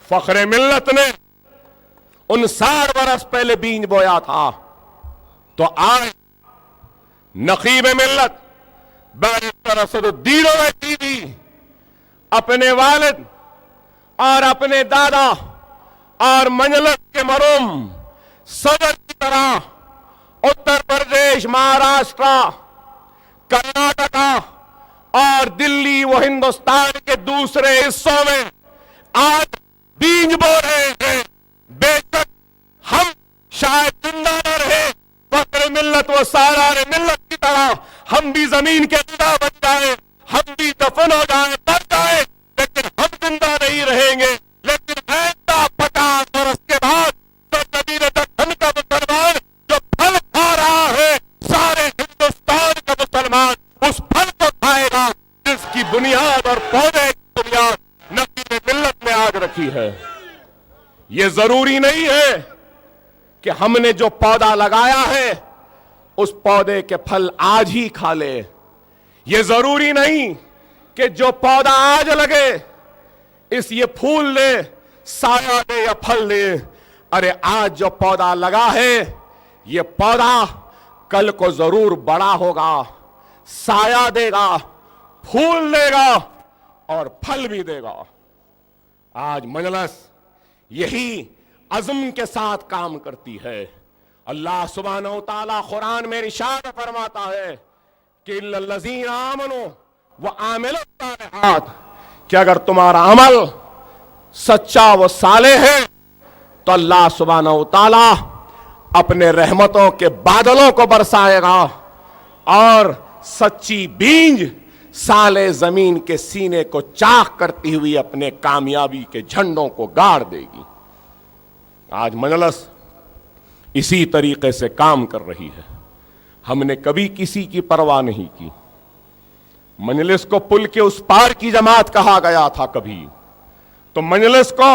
فخر ملت نے 59 برس پہلے بیج بویا تھا، تو آج نقیب ملت بیرسٹر اسد الدین اویسی بھی اپنے والد اور اپنے دادا اور مجلس کے مرحوم صدر کی طرح اتر پردیش، مہاراشٹرا، کرناٹکا اور دلی و ہندوستان کے دوسرے حصوں میں آج بیج بو رہے ہیں۔ بے شک ہم شاید زندہ نہ رہے، فخر ملت و سالار ملت کی طرح ہم بھی زمین کے غذا بن جائیں، ہم بھی دفن ہو جائیں، مر جائیں، لیکن ہم زندہ نہیں رہیں گے۔ لیکن ایسا 50 برس کے بعد تو زمین دکن کا مسلمان جو پھل کھا رہا ہے، سارے ہندوستان کا مسلمان اس پھل کو کھائے گا جس کی بنیاد اور پودے کی بنیاد نقیب ملت نے آج رکھی ہے۔ یہ ضروری نہیں ہے کہ ہم نے جو پودا لگایا ہے اس پودے کے پھل آج ہی کھا لے۔ یہ ضروری نہیں کہ جو پودا آج لگے اس یہ پھول دے، سایہ دے یا پھل دے۔ ارے آج جو پودا لگا ہے یہ پودا کل کو ضرور بڑا ہوگا، سایہ دے گا، پھول دے گا اور پھل بھی دے گا۔ آج مجلس یہی عزم کے ساتھ کام کرتی ہے۔ اللہ سبحانہ و تعالیٰ قرآن میں ارشاد فرماتا ہے کہ الذین آمنوا وعملوا الصالحات، کہ اگر تمہارا عمل سچا و صالح ہے تو اللہ سبحانہ و تعالیٰ اپنے رحمتوں کے بادلوں کو برسائے گا، اور سچی بیج سالے زمین کے سینے کو چاک کرتی ہوئی اپنے کامیابی کے جھنڈوں کو گاڑ دے گی۔ آج مجلس اسی طریقے سے کام کر رہی ہے۔ ہم نے کبھی کسی کی پرواہ نہیں کی۔ مجلس کو پل کے اس پار کی جماعت کہا گیا تھا کبھی، تو مجلس کو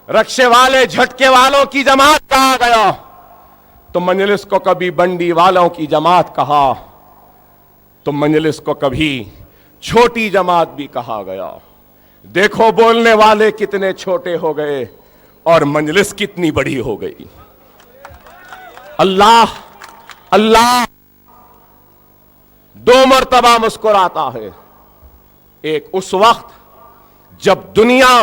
رکشے والے جھٹکے والوں کی جماعت کہا گیا، تو مجلس کو کبھی بنڈی والوں کی جماعت کہا، تو مجلس کو کبھی چھوٹی جماعت بھی کہا گیا۔ دیکھو بولنے والے کتنے چھوٹے ہو گئے اور مجلس کتنی بڑی ہو گئی۔ اللہ 2 مرتبہ مسکراتا ہے، ایک اس وقت جب دنیا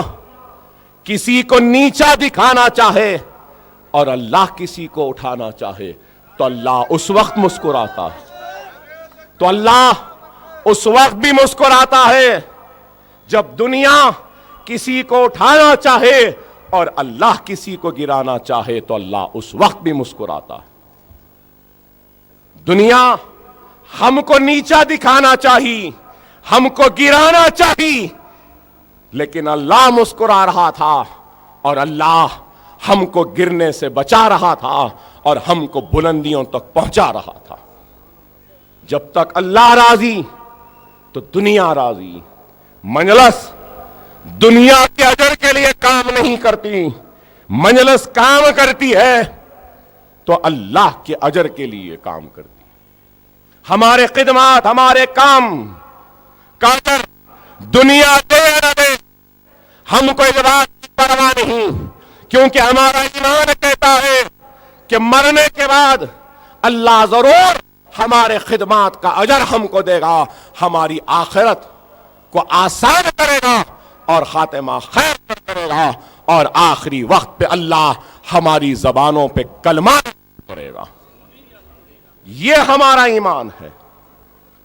کسی کو نیچا دکھانا چاہے اور اللہ کسی کو اٹھانا چاہے تو اللہ اس وقت مسکراتا ہے۔ تو اللہ اس وقت بھی مسکراتا ہے جب دنیا کسی کو اٹھانا چاہے اور اللہ کسی کو گرانا چاہے تو اللہ اس وقت بھی مسکراتا ہے۔ دنیا ہم کو نیچا دکھانا چاہی، ہم کو گرانا چاہی، لیکن اللہ مسکرا رہا تھا، اور اللہ ہم کو گرنے سے بچا رہا تھا اور ہم کو بلندیوں تک پہنچا رہا تھا۔ جب تک اللہ راضی تو دنیا راضی۔ مجلس دنیا کے اجر کے لیے کام نہیں کرتی، مجلس کام کرتی ہے تو اللہ کے اجر کے لیے کام کرتی ہے۔ ہمارے خدمات، ہمارے کام کا اجر دنیا دے یا نہ دے، ہم کو اس بات کی پرواہ نہیں، کیونکہ ہمارا ایمان کہتا ہے کہ مرنے کے بعد اللہ ضرور ہمارے خدمات کا اجر ہم کو دے گا، ہماری آخرت کو آسان کرے گا اور خاتمہ خیر کرے گا، اور آخری وقت پہ اللہ ہماری زبانوں پہ کلمہ کرے گا۔ یہ ہمارا ایمان ہے۔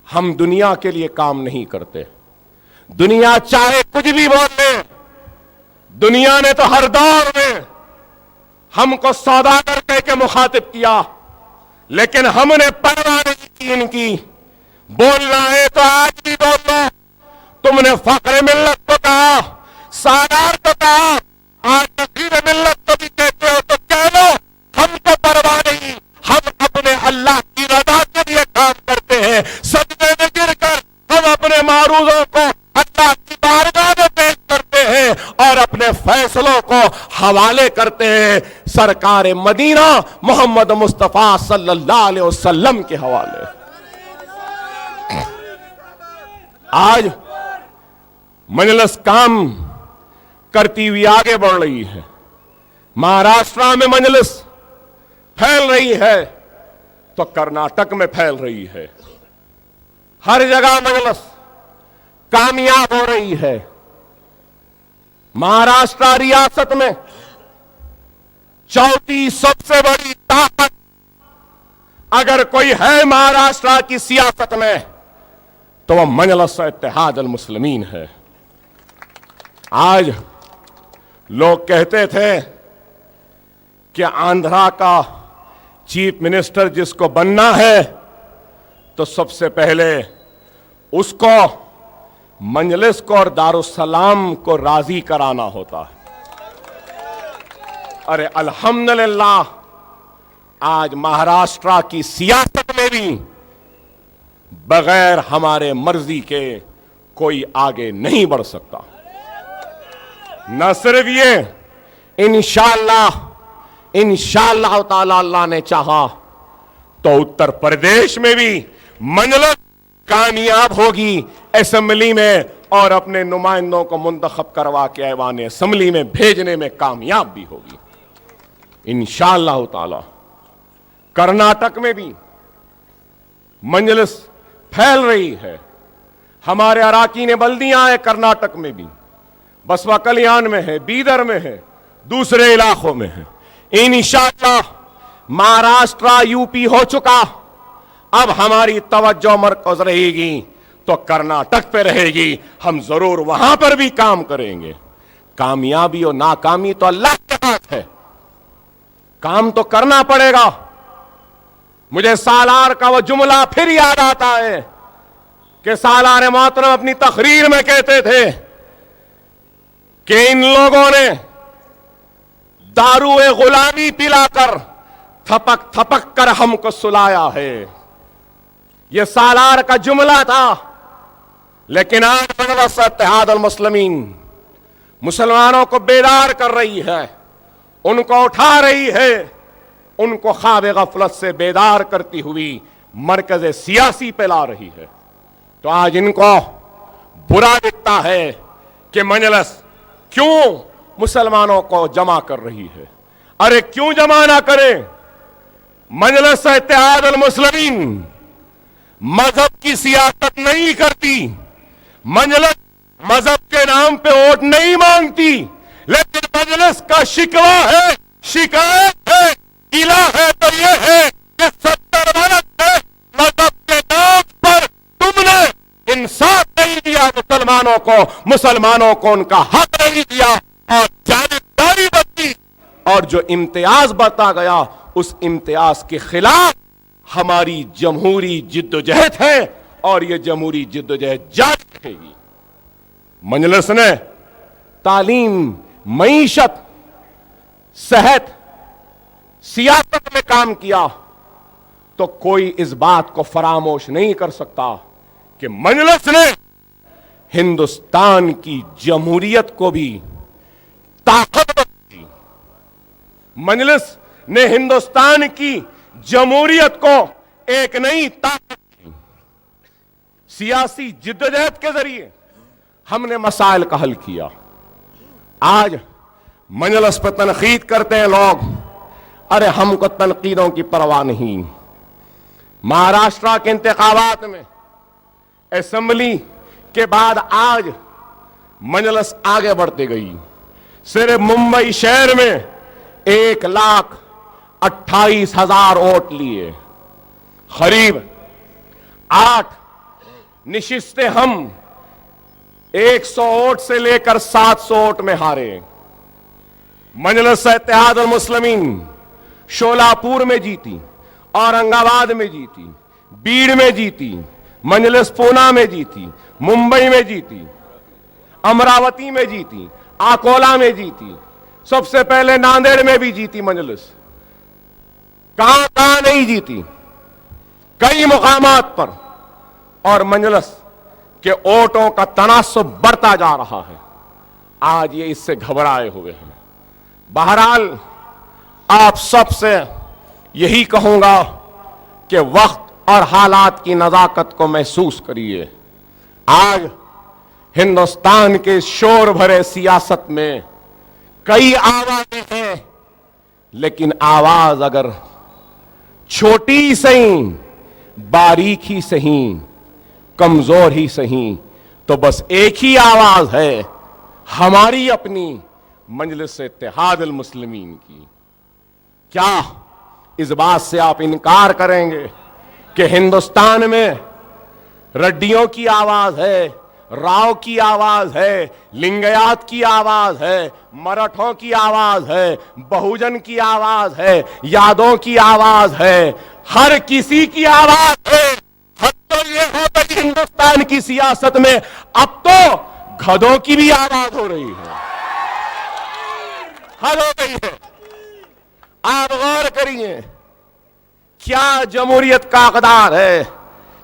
ہم دنیا کے لیے کام نہیں کرتے، دنیا چاہے کچھ بھی بول لے، دنیا نے تو ہر دور میں ہم کو سوداگر کہہ کے مخاطب کیا، لیکن ہم نے پرواہ نہیں کی ان کی۔ بولنا ہے تو آج بھی بول لو، تم نے فخر ملت کو کہا، سالار کو کہا، آج فخر ملت کو بھی کہتے ہو تو کہہ لو، ہم کو پرواہ نہیں، ہم اپنے اللہ کی رضا کے لیے کام کرتے ہیں۔ سجدے میں گر کر ہم اپنے معروضوں کو اللہ کی بارگاہ میں پیش کرتے ہیں اور اپنے فیصلوں کو حوالے کرتے ہیں سرکار مدینہ محمد مصطفیٰ صلی اللہ علیہ وسلم کے حوالے۔ آج مجلس کام کرتی ہوئی آگے بڑھ رہی ہے، مہاراشٹرا میں مجلس پھیل رہی ہے تو کرناٹک میں پھیل رہی ہے، ہر جگہ مجلس کامیاب ہو رہی ہے۔ مہاراشٹرا ریاست میں چوتھی سب سے بڑی طاقت اگر کوئی ہے مہاراشٹرا کی سیاست میں تو وہ مجلس اتحاد المسلمین ہے۔ آج لوگ کہتے تھے کہ آندھرا کا چیف منسٹر جس کو بننا ہے تو سب سے پہلے اس کو مجلس کو اور دارالسلام کو راضی کرانا ہوتا ہے۔ ارے الحمدللہ آج مہاراشٹرا کی سیاست میں بھی بغیر ہمارے مرضی کے کوئی آگے نہیں بڑھ سکتا۔ نہ صرف یہ، انشاءاللہ تعالی اللہ نے چاہا تو اتر پردیش میں بھی مجلس کامیاب ہوگی اسمبلی میں، اور اپنے نمائندوں کو منتخب کروا کے ایوان اسمبلی میں بھیجنے میں کامیاب بھی ہوگی انشاءاللہ تعالی۔ کرناٹک میں بھی مجلس پھیل رہی ہے، ہمارے اراکین بلدیاں ہیں کرناٹک میں بھی، بسوا کلیان میں ہے، بیدر میں ہے، دوسرے علاقوں میں ہے۔ انشاءاللہ مہاراشٹرا یو پی ہو چکا، اب ہماری توجہ مرکز رہے گی تو کرناٹک پہ رہے گی، ہم ضرور وہاں پر بھی کام کریں گے۔ کامیابی اور ناکامی تو اللہ کے ہاتھ ہے، کام تو کرنا پڑے گا۔ مجھے سالار کا وہ جملہ پھر یاد آتا ہے کہ سالار محترم اپنی تقریر میں کہتے تھے کہ ان لوگوں نے دارو غلامی پلا کر تھپک تھپک کر ہم کو سلایا ہے، یہ سالار کا جملہ تھا۔ لیکن آج مجلس اتحاد المسلمین مسلمانوں کو بیدار کر رہی ہے، ان کو اٹھا رہی ہے، ان کو خواب غفلت سے بیدار کرتی ہوئی مرکز سیاسی پہ لا رہی ہے۔ تو آج ان کو برا دکھتا ہے کہ مجلس کیوں مسلمانوں کو جمع کر رہی ہے۔ ارے کیوں جمع نہ کرے؟ مجلس اتحاد المسلمین مذہب کی سیاست نہیں کرتی، مجلس مذہب کے نام پہ ووٹ نہیں مانگتی، لیکن مجلس کا شکوہ ہے، شکایت ہے، گلہ ہے تو یہ ہے کہ 70 برس سے مذہب کے نام پر تم نے انصاف نہیں دیا مسلمانوں کو ان کا حق نہیں دیا اور جانبداری برتی، اور جو امتیاز برتا گیا اس امتیاز کے خلاف ہماری جمہوری جدوجہد ہے، اور یہ جمہوری جدوجہد جاری رہے گی۔ مجلس نے تعلیم، معیشت، صحت، سیاست میں کام کیا تو کوئی اس بات کو فراموش نہیں کر سکتا کہ مجلس نے ہندوستان کی جمہوریت کو بھی طاقت دی۔ مجلس نے ہندوستان کی جمہوریت کو ایک نئی طاقت دی۔ سیاسی جدوجہد کے ذریعے ہم نے مسائل کا حل کیا. آج مجلس پہ تنقید کرتے ہیں لوگ. ارے ہم کو تنقیدوں کی پرواہ نہیں. مہاراشٹرا کے انتخابات میں اسمبلی کے بعد آج مجلس آگے بڑھتے گئی. صرف ممبئی شہر میں 1,28,000 ووٹ لیے. قریب 8 نشستیں ہم 100 ووٹ سے لے کر 700 ووٹ میں ہارے. مجلس اتحاد المسلمین شولاپور میں جیتی, اورنگ آباد میں جیتی, بیڑ میں جیتی, مجلس پونا میں جیتی, ممبئی میں جیتی, امراوتی میں جیتی, آکولا میں جیتی, سب سے پہلے ناندیڑ میں بھی جیتی مجلس. کہاں نہیں جیتی, کئی مقامات پر. اور مجلس کے ووٹوں کا تناسب بڑھتا جا رہا ہے. آج یہ اس سے گھبرائے ہوئے ہیں. بہرحال آپ سب سے یہی کہوں گا کہ وقت اور حالات کی نزاکت کو محسوس کریے. آج ہندوستان کے شور بھرے سیاست میں کئی آوازیں ہیں, لیکن آواز اگر چھوٹی سہی, باریک ہی سہی, کمزور ہی سہی, تو بس ایک ہی آواز ہے, ہماری اپنی مجلس اتحاد المسلمین کی. کیا اس بات سے آپ انکار کریں گے کہ ہندوستان میں رڈیوں کی آواز ہے, راؤ کی آواز ہے, لنگیات کی آواز ہے, مراٹھوں کی آواز ہے, بہوجن کی آواز ہے, یادوں کی آواز ہے, ہر کسی کی آواز ہے. حد تو یہ ہو گئی ہندوستان کی سیاست میں, اب تو گدھوں کی بھی آواز ہو رہی ہے. حد ہو گئی ہے. آپ غور کریے, کیا جمہوریت کا اقدار ہے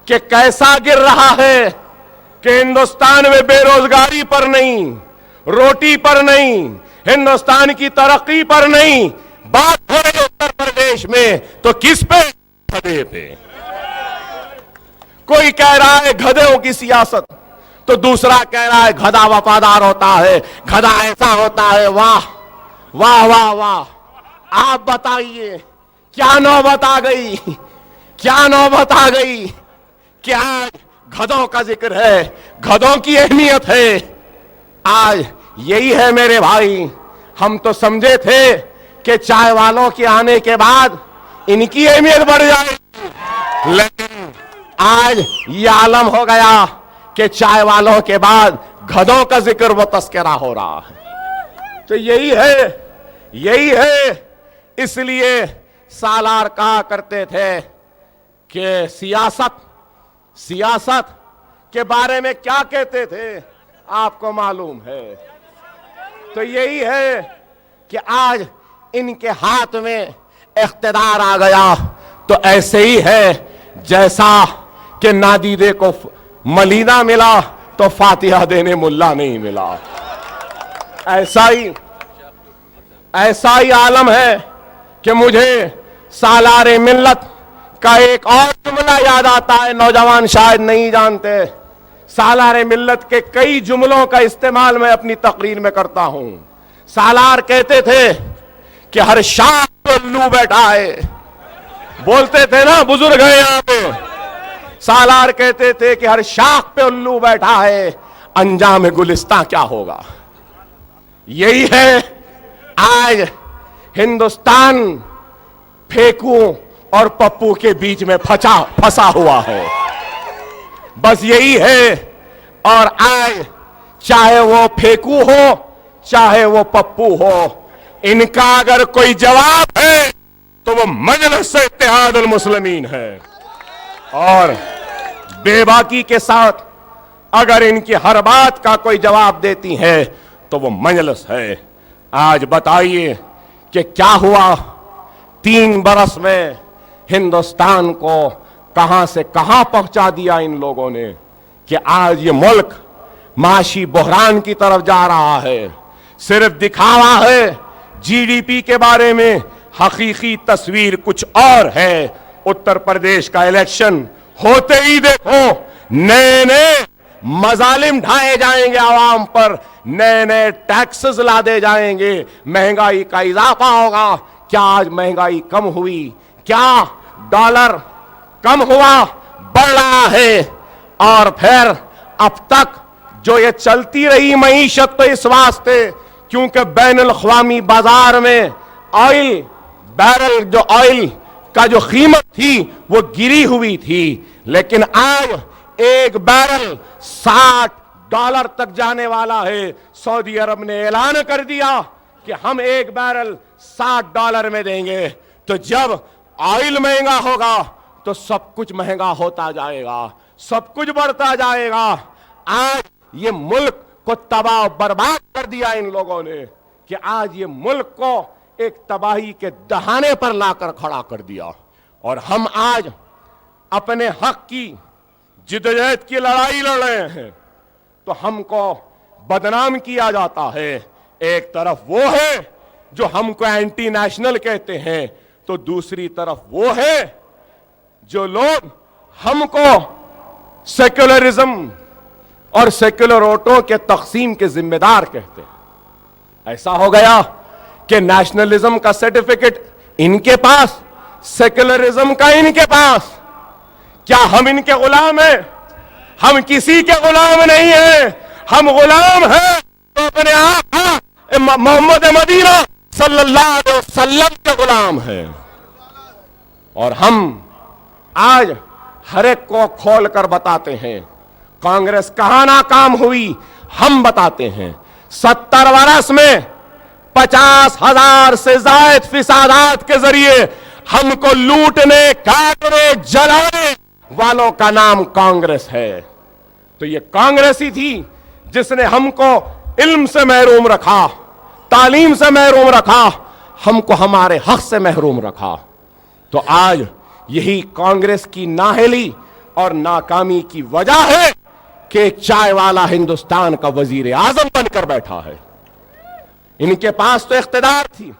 کہ کیسا گر رہا ہے کہ ہندوستان میں بے روزگاری پر نہیں, روٹی پر نہیں, ہندوستان کی ترقی پر نہیں, بات ہو رہی اتر پردیش میں تو کس پہ؟ گدھے پہ. کوئی کہہ رہا ہے گدھوں کی سیاست, تو دوسرا کہہ رہا ہے گدھا وفادار ہوتا ہے, گدھا ایسا ہوتا ہے. واہ واہ واہ واہ. آپ بتائیے کیا نوبت آ گئی, کیا نوبت آ گئی کہ آج گدھوں کا ذکر ہے, گدھوں کی اہمیت ہے. آج یہی ہے میرے بھائی. ہم تو سمجھے تھے کہ چائے والوں کے آنے کے بعد ان کی اہمیت بڑھ جائے, لیکن آج یہ عالم ہو گیا کہ چائے والوں کے بعد گدھوں کا ذکر و تذکرہ ہو رہا ہے. تو یہی ہے. اس لیے سالار کہا کرتے تھے کہ سیاست کے بارے میں کیا کہتے تھے آپ کو معلوم ہے. تو یہی ہے کہ آج ان کے ہاتھ میں اقتدار آ گیا تو ایسے ہی ہے جیسا کہ نادیدے کو ملیدہ ملا تو فاتحہ دینے ملا نہیں ملا. ایسا ہی عالم ہے کہ مجھے سالار ملت کا ایک اور جملہ یاد آتا ہے, نوجوان شاید نہیں جانتے. سالار ملت کے کئی جملوں کا استعمال میں اپنی تقریر میں کرتا ہوں. سالار کہتے تھے کہ ہر شاخ پہ الو بیٹھا ہے. بولتے تھے نا بزرگ ہیں یہاں پہ. سالار کہتے تھے کہ ہر شاخ پہ الو بیٹھا ہے, انجام گلستاں کیا ہوگا. یہی ہے آج ہندوستان پھیکو اور پپو کے بیچ میں پھنسا ہوا ہے. بس یہی ہے. اور آج چاہے وہ پھیکو ہو چاہے وہ پپو ہو, ان کا اگر کوئی جواب ہے تو وہ مجلس اتحاد المسلمین ہے. اور بے باکی کے ساتھ اگر ان کی ہر بات کا کوئی جواب دیتی ہے تو وہ مجلس ہے. آج بتائیے کہ کیا ہوا 3 برس میں ہندوستان کو کہاں سے کہاں پہنچا دیا ان لوگوں نے کہ آج یہ ملک معاشی بحران کی طرف جا رہا ہے. صرف دکھاوا ہے جی ڈی پی کے بارے میں, حقیقی تصویر کچھ اور ہے. اتر پردیش کا الیکشن ہوتے ہی دیکھو نئے نئے مظالم ڈھائے جائیں گے عوام پر, نئے نئے ٹیکسز لا دے جائیں گے, مہنگائی کا اضافہ ہوگا. کیا آج مہنگائی کم ہوئی؟ کیا ڈالر کم ہوا؟ بڑھ رہا ہے. اور پھر اب تک جو یہ چلتی رہی معیشت تو اس واسطے کیونکہ بین الاقوامی بازار میں آئل بیرل, جو آئل کا جو قیمت تھی وہ گری ہوئی تھی, لیکن آج ایک بیرل $60 تک جانے والا ہے. سعودی عرب نے اعلان کر دیا کہ ہم ایک بیرل $60 میں دیں گے. تو جب آئل مہنگا ہوگا تو سب کچھ مہنگا ہوتا جائے گا, سب کچھ بڑھتا جائے گا. آج یہ ملک کو تباہ و برباد کر دیا ان لوگوں نے کہ آج یہ ملک کو ایک تباہی کے دہانے پر لا کر کھڑا کر دیا. اور ہم آج اپنے حق کی جدوجہد کی لڑائی لڑ رہے ہیں تو ہم کو بدنام کیا جاتا ہے. ایک طرف وہ ہے جو ہم کو اینٹی نیشنل کہتے ہیں, تو دوسری طرف وہ ہے جو لوگ ہم کو سیکولرزم اور سیکولر ووٹوں کے تقسیم کے ذمہ دار کہتے ہیں. ایسا ہو گیا کہ نیشنلزم کا سرٹیفکیٹ ان کے پاس, سیکولرزم کا ان کے پاس. کیا ہم ان کے غلام ہیں؟ ہم کسی کے غلام نہیں ہیں. ہم غلام ہیں تو اپنے آقا محمد مدینہ صلی اللہ علیہ وسلم کے غلام ہیں. اور ہم آج ہر ایک کو کھول کر بتاتے ہیں کانگریس کہاں ناکام ہوئی. ہم بتاتے ہیں 70 برس میں 50,000 سے زائد فسادات کے ذریعے ہم کو لوٹنے, کاٹنے, جلانے والوں کا نام کانگریس ہے. تو یہ کانگریس ہی تھی جس نے ہم کو علم سے محروم رکھا, تعلیم سے محروم رکھا, ہم کو ہمارے حق سے محروم رکھا. تو آج یہی کانگریس کی نااہلی اور ناکامی کی وجہ ہے کہ ایک چائے والا ہندوستان کا وزیر اعظم بن کر بیٹھا ہے. ان کے پاس تو اقتدار تھی,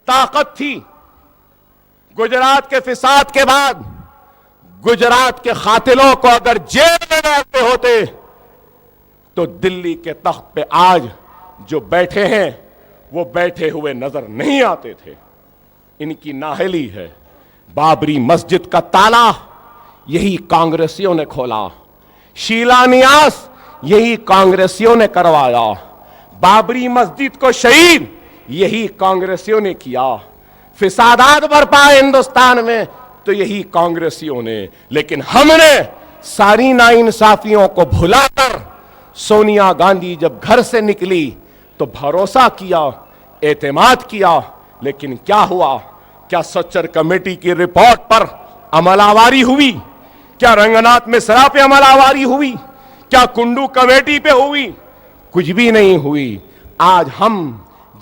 طاقت تھی. گجرات کے فساد کے بعد گجرات کے قاتلوں کو اگر جیل میں ڈالتے ہوتے تو دلی کے تخت پہ آج جو بیٹھے ہیں وہ بیٹھے ہوئے نظر نہیں آتے تھے. ان کی نااہلی ہے. بابری مسجد کا تالا یہی کانگریسیوں نے کھولا, شیلا نیاس یہی کانگریسیوں نے کروایا, بابری مسجد کو شہید یہی کانگریسیوں نے کیا, فسادات برپا ہندوستان میں تو یہی کانگریسیوں نے. لیکن ہم نے ساری ناانصافیوں کو بھلا کر سونیا گاندھی جب گھر سے نکلی تو بھروسہ کیا, اعتماد کیا. لیکن کیا ہوا؟ کیا سچر کمیٹی کی رپورٹ پر عمل آوری ہوئی؟ کیا رنگناتھ مشرا پہ عمل آوری ہوئی؟ کیا کنڈو کمیٹی پہ ہوئی؟ کچھ بھی نہیں ہوئی. آج ہم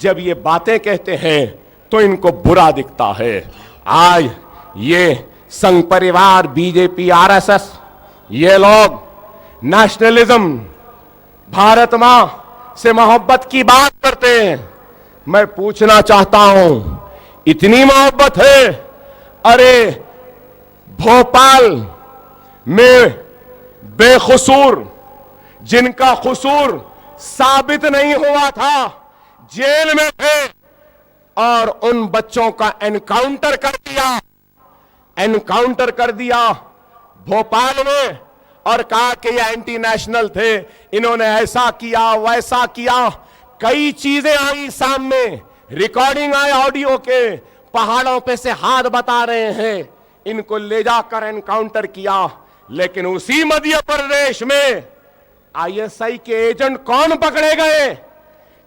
جب یہ باتیں کہتے ہیں تو ان کو برا دکھتا ہے. آج یہ سنگھ پریوار, بی جے پی, آر ایس ایس, یہ لوگ نیشنلزم, بھارت ماں سے محبت کی بات کرتے ہیں. میں پوچھنا چاہتا ہوں, اتنی محبت ہے؟ ارے بھوپال میں بے قصور, جن کا قصور ثابت نہیں ہوا تھا, جیل میں تھے اور ان بچوں کا انکاؤنٹر کر دیا بھوپال میں, اور کہا کہ یہ اینٹی نیشنل تھے, انہوں نے ایسا کیا ویسا کیا. کئی چیزیں آئی سامنے, ریکارڈنگ آئی آڈیو کے, پہاڑوں پہ سے ہاتھ بتا رہے ہیں. ان کو لے جا کر انکاؤنٹر کیا. لیکن اسی مدھیہ پردیش میں آئی ایس آئی کے ایجنٹ کون پکڑے گئے؟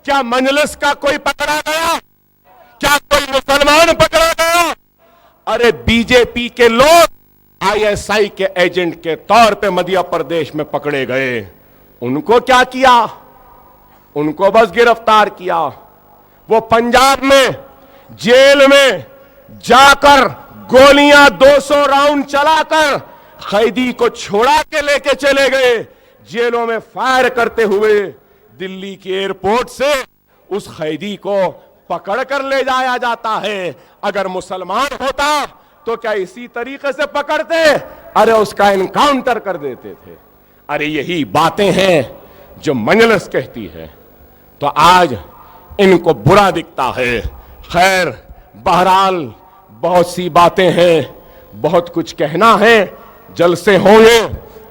کیا مجلس کا کوئی پکڑا گیا؟ کیا کوئی مسلمان پکڑا گیا؟ ارے بی جے پی کے لوگ آئی ایس آئی کے ایجنٹ کے طور پہ مدھیہ پردیش میں پکڑے گئے. ان کو کیا کیا؟ ان کو بس گرفتار کیا. وہ پنجاب میں جیل میں جا کر گولیاں 200 راؤنڈ چلا کر قیدی کو چھوڑا کے لے کے چلے گئے. جیلوں میں فائر کرتے ہوئے دلی کی ایئرپورٹ سے اس قیدی کو پکڑ کر لے جایا جاتا ہے. اگر مسلمان ہوتا تو کیا اسی طریقے سے پکڑتے؟ ارے اس کا انکاؤنٹر کر دیتے تھے. ارے یہی باتیں ہیں جو مجلس کہتی ہے, تو آج ان کو برا دکھتا ہے. خیر بہرحال بہت سی باتیں ہیں, بہت کچھ کہنا ہے, جلسے ہوں گے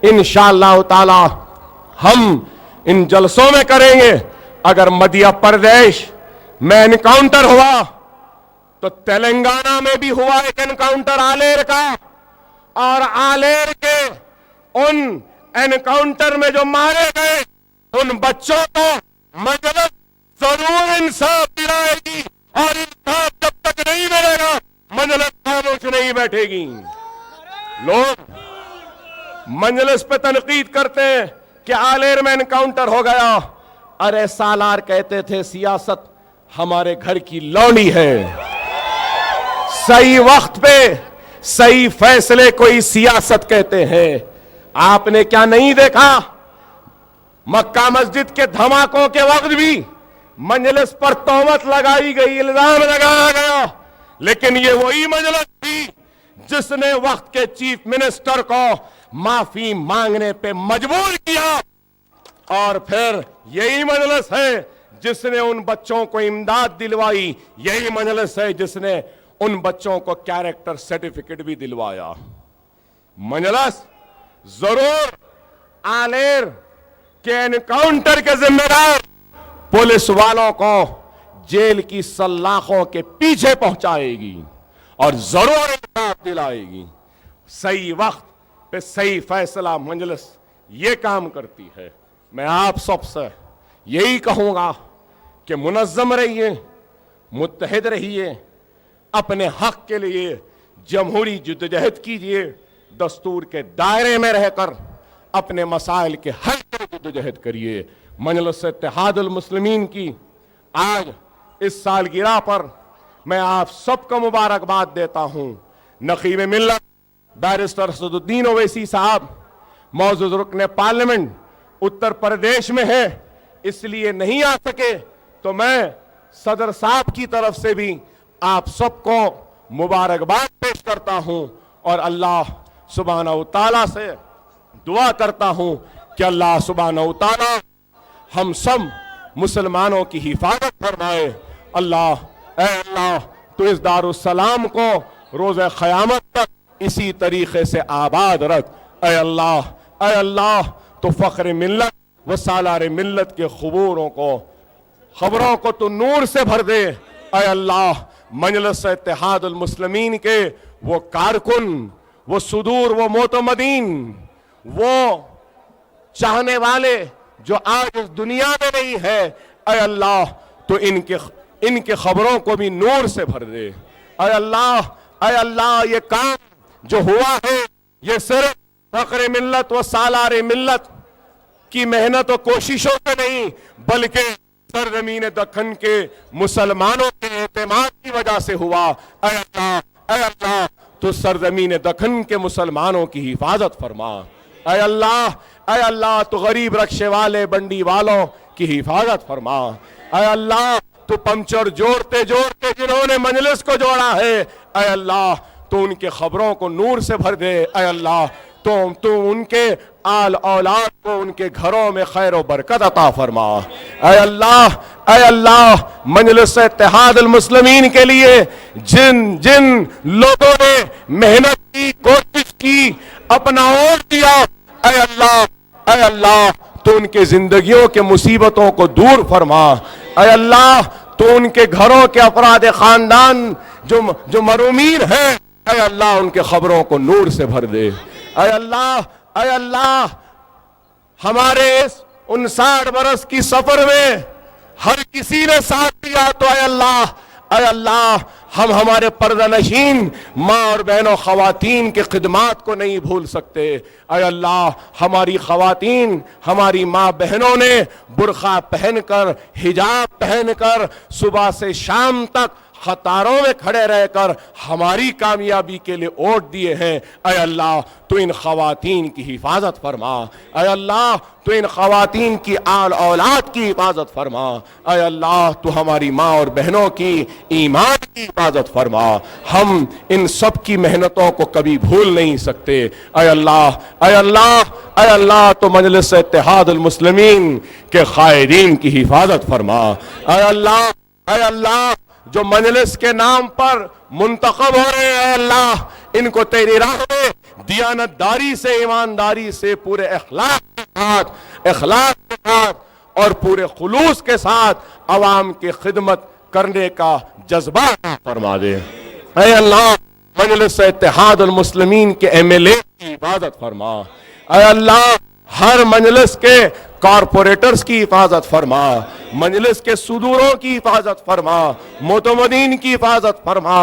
انشاءاللہ تعالی, ہم ان جلسوں میں کریں گے. اگر مدھیہ پردیش میں انکاؤنٹر ہوا تو تلنگانہ میں بھی ہوا ایک انکاؤنٹر آلیر کا, اور آلیر کے ان انکاؤنٹر میں جو مارے گئے ان بچوں کو مجلس ضرور انصاف دلائے گی, اور انصاف جب تک نہیں ملے گا مجلس خاموش نہیں بیٹھے گی. لوگ مجلس پہ تنقید کرتے ہیں کہ آلیر میں انکاؤنٹر ہو گیا. ارے سالار کہتے تھے سیاست ہمارے گھر کی لونڈی ہے, صحیح وقت پہ صحیح فیصلے کوئی سیاست کہتے ہیں. آپ نے کیا نہیں دیکھا, مکہ مسجد کے دھماکوں کے وقت بھی مجلس پر تہمت لگائی گئی, الزام لگایا گیا, لیکن یہ وہی مجلس تھی جس نے وقت کے چیف منسٹر کو معافی مانگنے پہ مجبور کیا, اور پھر یہی مجلس ہے جس نے ان بچوں کو امداد دلوائی, یہی مجلس ہے جس نے ان بچوں کو کیریکٹر سرٹیفکیٹ بھی دلوایا. مجلس ضرور آلیر کے انکاؤنٹر کے ذمہ دار پولیس والوں کو جیل کی سلاخوں کے پیچھے پہنچائے گی اور ضرور انصاف دلائے گی. صحیح وقت پہ صحیح فیصلہ مجلس یہ کام کرتی ہے. میں آپ سب سے یہی کہوں گا کہ منظم رہیے, متحد رہیے, اپنے حق کے لیے جمہوری جدوجہد کیجیے, دستور کے دائرے میں رہ کر اپنے مسائل کے حل کی جدوجہد کریے. مجلس اتحاد المسلمین کی آج اس سالگرہ پر میں آپ سب کو مبارکباد دیتا ہوں. نقیب ملت بیرسٹر اسد الدین اویسی صاحب معزز رکن پارلیمنٹ اتر پردیش میں ہے, اس لیے نہیں آ سکے, تو میں صدر صاحب کی طرف سے بھی آپ سب کو مبارکباد پیش کرتا ہوں, اور اللہ سبحانہ و تعالیٰ سے دعا کرتا ہوں کہ اللہ سبحانہ و تعالیٰ ہم سب مسلمانوں کی حفاظت فرمائے. اے اللہ تو اس دارالسلام کو روز قیامت تک اسی طریقے سے آباد رکھ. اے اللہ تو فخر ملت و سالار ملت کے خبروں کو تو نور سے بھر دے. اے اللہ مجلس اتحاد المسلمین کے وہ کارکن, وہ صدور, وہ معتمدین, وہ چاہنے والے جو آج اس دنیا میں نہیں ہے, اے اللہ تو ان کے خبروں کو بھی نور سے بھر دے. اے اللہ یہ کام جو ہوا ہے یہ صرف فخر ملت و سالار ملت کی محنت و کوششوں سے نہیں, بلکہ سرزمین دکن کے مسلمانوں کے اعتماد کی وجہ سے ہوا. اے اللہ تو سرزمین دکن کے مسلمانوں کی حفاظت فرما. اے اللہ تو غریب رکشے والے بنڈی والوں کی حفاظت فرما. اے اللہ تو پنچر جوڑتے جنہوں نے مجلس کو جوڑا ہے, اے اللہ تو ان کے خبروں کو نور سے بھر دے. اے اللہ تو ان کے آل اولاد کو ان کے گھروں میں خیر و برکت عطا فرما. اے اللہ مجلس اتحاد المسلمین کے لیے جن لوگوں نے محنت کی, کوشش کی, اپنا ووٹ دیا, اے اللہ تو ان کے زندگیوں کے مصیبتوں کو دور فرما. اے اللہ تو ان کے گھروں کے افراد خاندان جو مرومین ہیں, اے اللہ ان کے خبروں کو نور سے بھر دے. اے اللہ ہمارے اس 59 برس کی سفر میں ہر کسی نے ساتھ دیا, تو اے اللہ ہم ہمارے پردہ نشین ماں اور بہنوں خواتین کے خدمات کو نہیں بھول سکتے. اے اللہ ہماری خواتین, ہماری ماں بہنوں نے برقع پہن کر, حجاب پہن کر صبح سے شام تک قطاروں میں کھڑے رہ کر ہماری کامیابی کے لیے ووٹ دیے ہیں، اے اللہ تو ان خواتین کی حفاظت فرما، اے اللہ تو ان خواتین کی آل اولاد کی حفاظت فرما، اے اللہ تو ہماری ماں اور بہنوں کی ایمان کی حفاظت فرما۔ ہم ان سب کی محنتوں کو کبھی بھول نہیں سکتے، اے اللہ اے اللہ اے اللہ تو مجلس اتحاد المسلمین کے قائدین کی حفاظت فرما، اے اللہ جو مجلس کے نام پر منتخب ہو رہے ہیں، اے اللہ ان کو تیری راہ میں دیانتداری سے، ایمانداری سے، پورے اخلاق کے ساتھ اور پورے خلوص کے ساتھ عوام کی خدمت کرنے کا جذبہ فرما دے۔ اے اللہ مجلس اتحاد المسلمین کے ایم ایل اے کی حفاظت فرما، اے اللہ ہر مجلس کے کارپوریٹرز کی حفاظت فرما، مجلس کے صدوروں کی حفاظت فرما، معتمدین کی حفاظت فرما،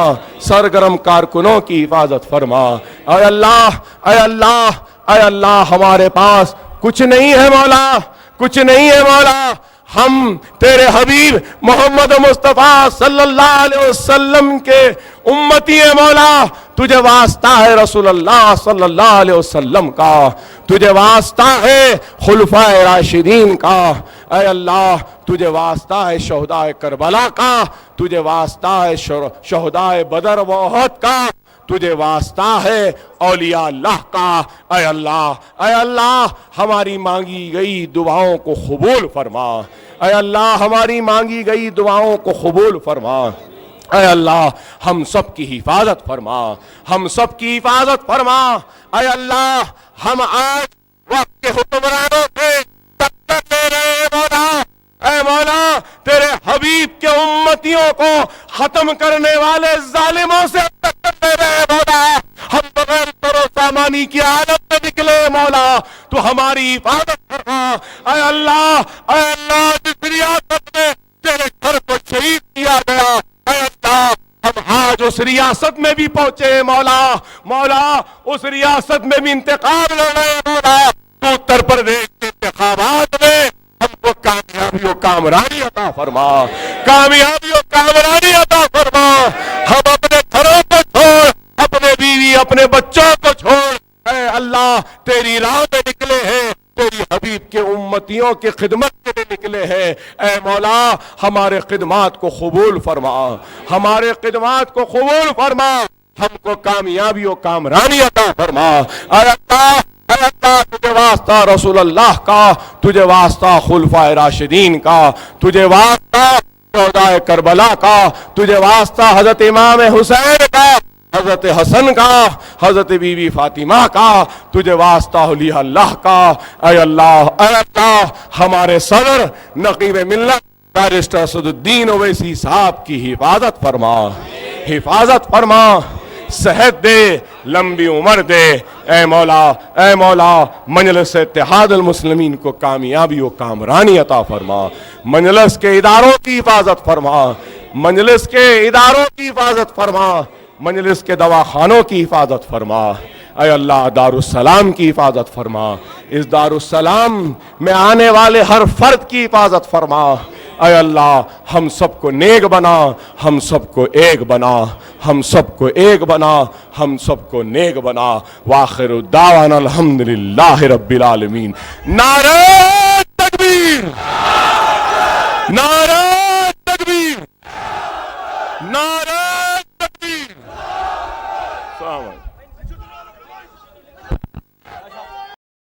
سرگرم کارکنوں کی حفاظت فرما۔ اے اللہ اے اللہ اے اللہ ہمارے پاس کچھ نہیں ہے مولا، کچھ نہیں ہے مولا، ہم تیرے حبیب محمد مصطفیٰ صلی اللہ علیہ وسلم کے امتی ہیں مولا، تجھے واسطہ ہے رسول اللہ صلی اللہ علیہ وسلم کا، تجھے واسطہ ہے خلفائے راشدین کا، اے اللہ تجھے واسطہ ہے شہداء کربلا کا، تجھے واسطہ ہے شہداء بدر و احد کا، تجھے واسطہ ہے اولیاء اللہ کا۔ اے اللہ ہماری مانگی گئی دعاؤں کو قبول فرما، اے اللہ ہماری مانگی گئی دعاؤں کو قبول فرما، اے اللہ ہم سب کی حفاظت فرما، ہم سب کی حفاظت فرما، اے اللہ ہم آج وقت کے حکمرانوں سے ٹکر لے رہے ہیں مولا، اے مولا تیرے حبیب کے امتیوں کو ختم کرنے والے ظالموں سے ٹکر لے رہے ہیں مولا، ہم بغیر تر و سامانی کی حالت میں نکلے مولا، تو ہماری حفاظت فرما، اے اللہ جس ریاست میں تیرے گھر کو شہید کیا گیا، اے اللہ ہم آج اس ریاست میں بھی پہنچے مولا اس ریاست میں بھی انتخاب لڑ رہے ہیں مولا، تو اتر پردیش کے انتخابات میں ہم کو کامیابی و کامرانی عطا فرما، کامیابی و کامرانی عطا فرما، ہم اپنے گھروں کو چھوڑ، اپنے بیوی اپنے بچوں کو چھوڑ، اے اللہ تیری راہ میں نکلے ہیں، تیری حبیب کے امتیوں کی خدمت کے لیے نکلے ہیں، اے مولا ہمارے خدمات کو قبول فرما، ہمارے خدمات کو قبول فرما، ہم کو کامیابی و کامرانی عطا فرما، اے اللہ تجھے واسطہ رسول اللہ کا، تجھے واسطہ خلفائے راشدین کا، تجھے واسطہ شہدائے کربلا کا، تجھے واسطہ حضرت امام حسین کا، حضرت حسن کا، حضرت بی بی فاطمہ کا، تجھے واسطہ اولیاء اللہ کا، اے اللہ ہمارے صدر نقیب ملت بیرسٹر اسد الدین اویسی صاحب کی حفاظت فرما، صحت دے، لمبی عمر دے، اے مولا مجلس اتحاد المسلمین کو کامیابی و کامرانی عطا فرما، مجلس کے اداروں کی حفاظت فرما، مجلس کے اداروں کی حفاظت فرما، مجلس کے دواخانوں کی حفاظت فرما، اے اللہ دارالسلام کی حفاظت فرما، اس دارالسلام میں آنے والے ہر فرد کی حفاظت فرما، اے اللہ ہم سب کو نیک بنا، ہم سب کو ایک بنا، ہم سب کو ایک بنا، ہم سب کو نیک بنا، وآخر دعوانا الحمدللہ رب العالمین۔ نعرہ تکبیر، نعرہ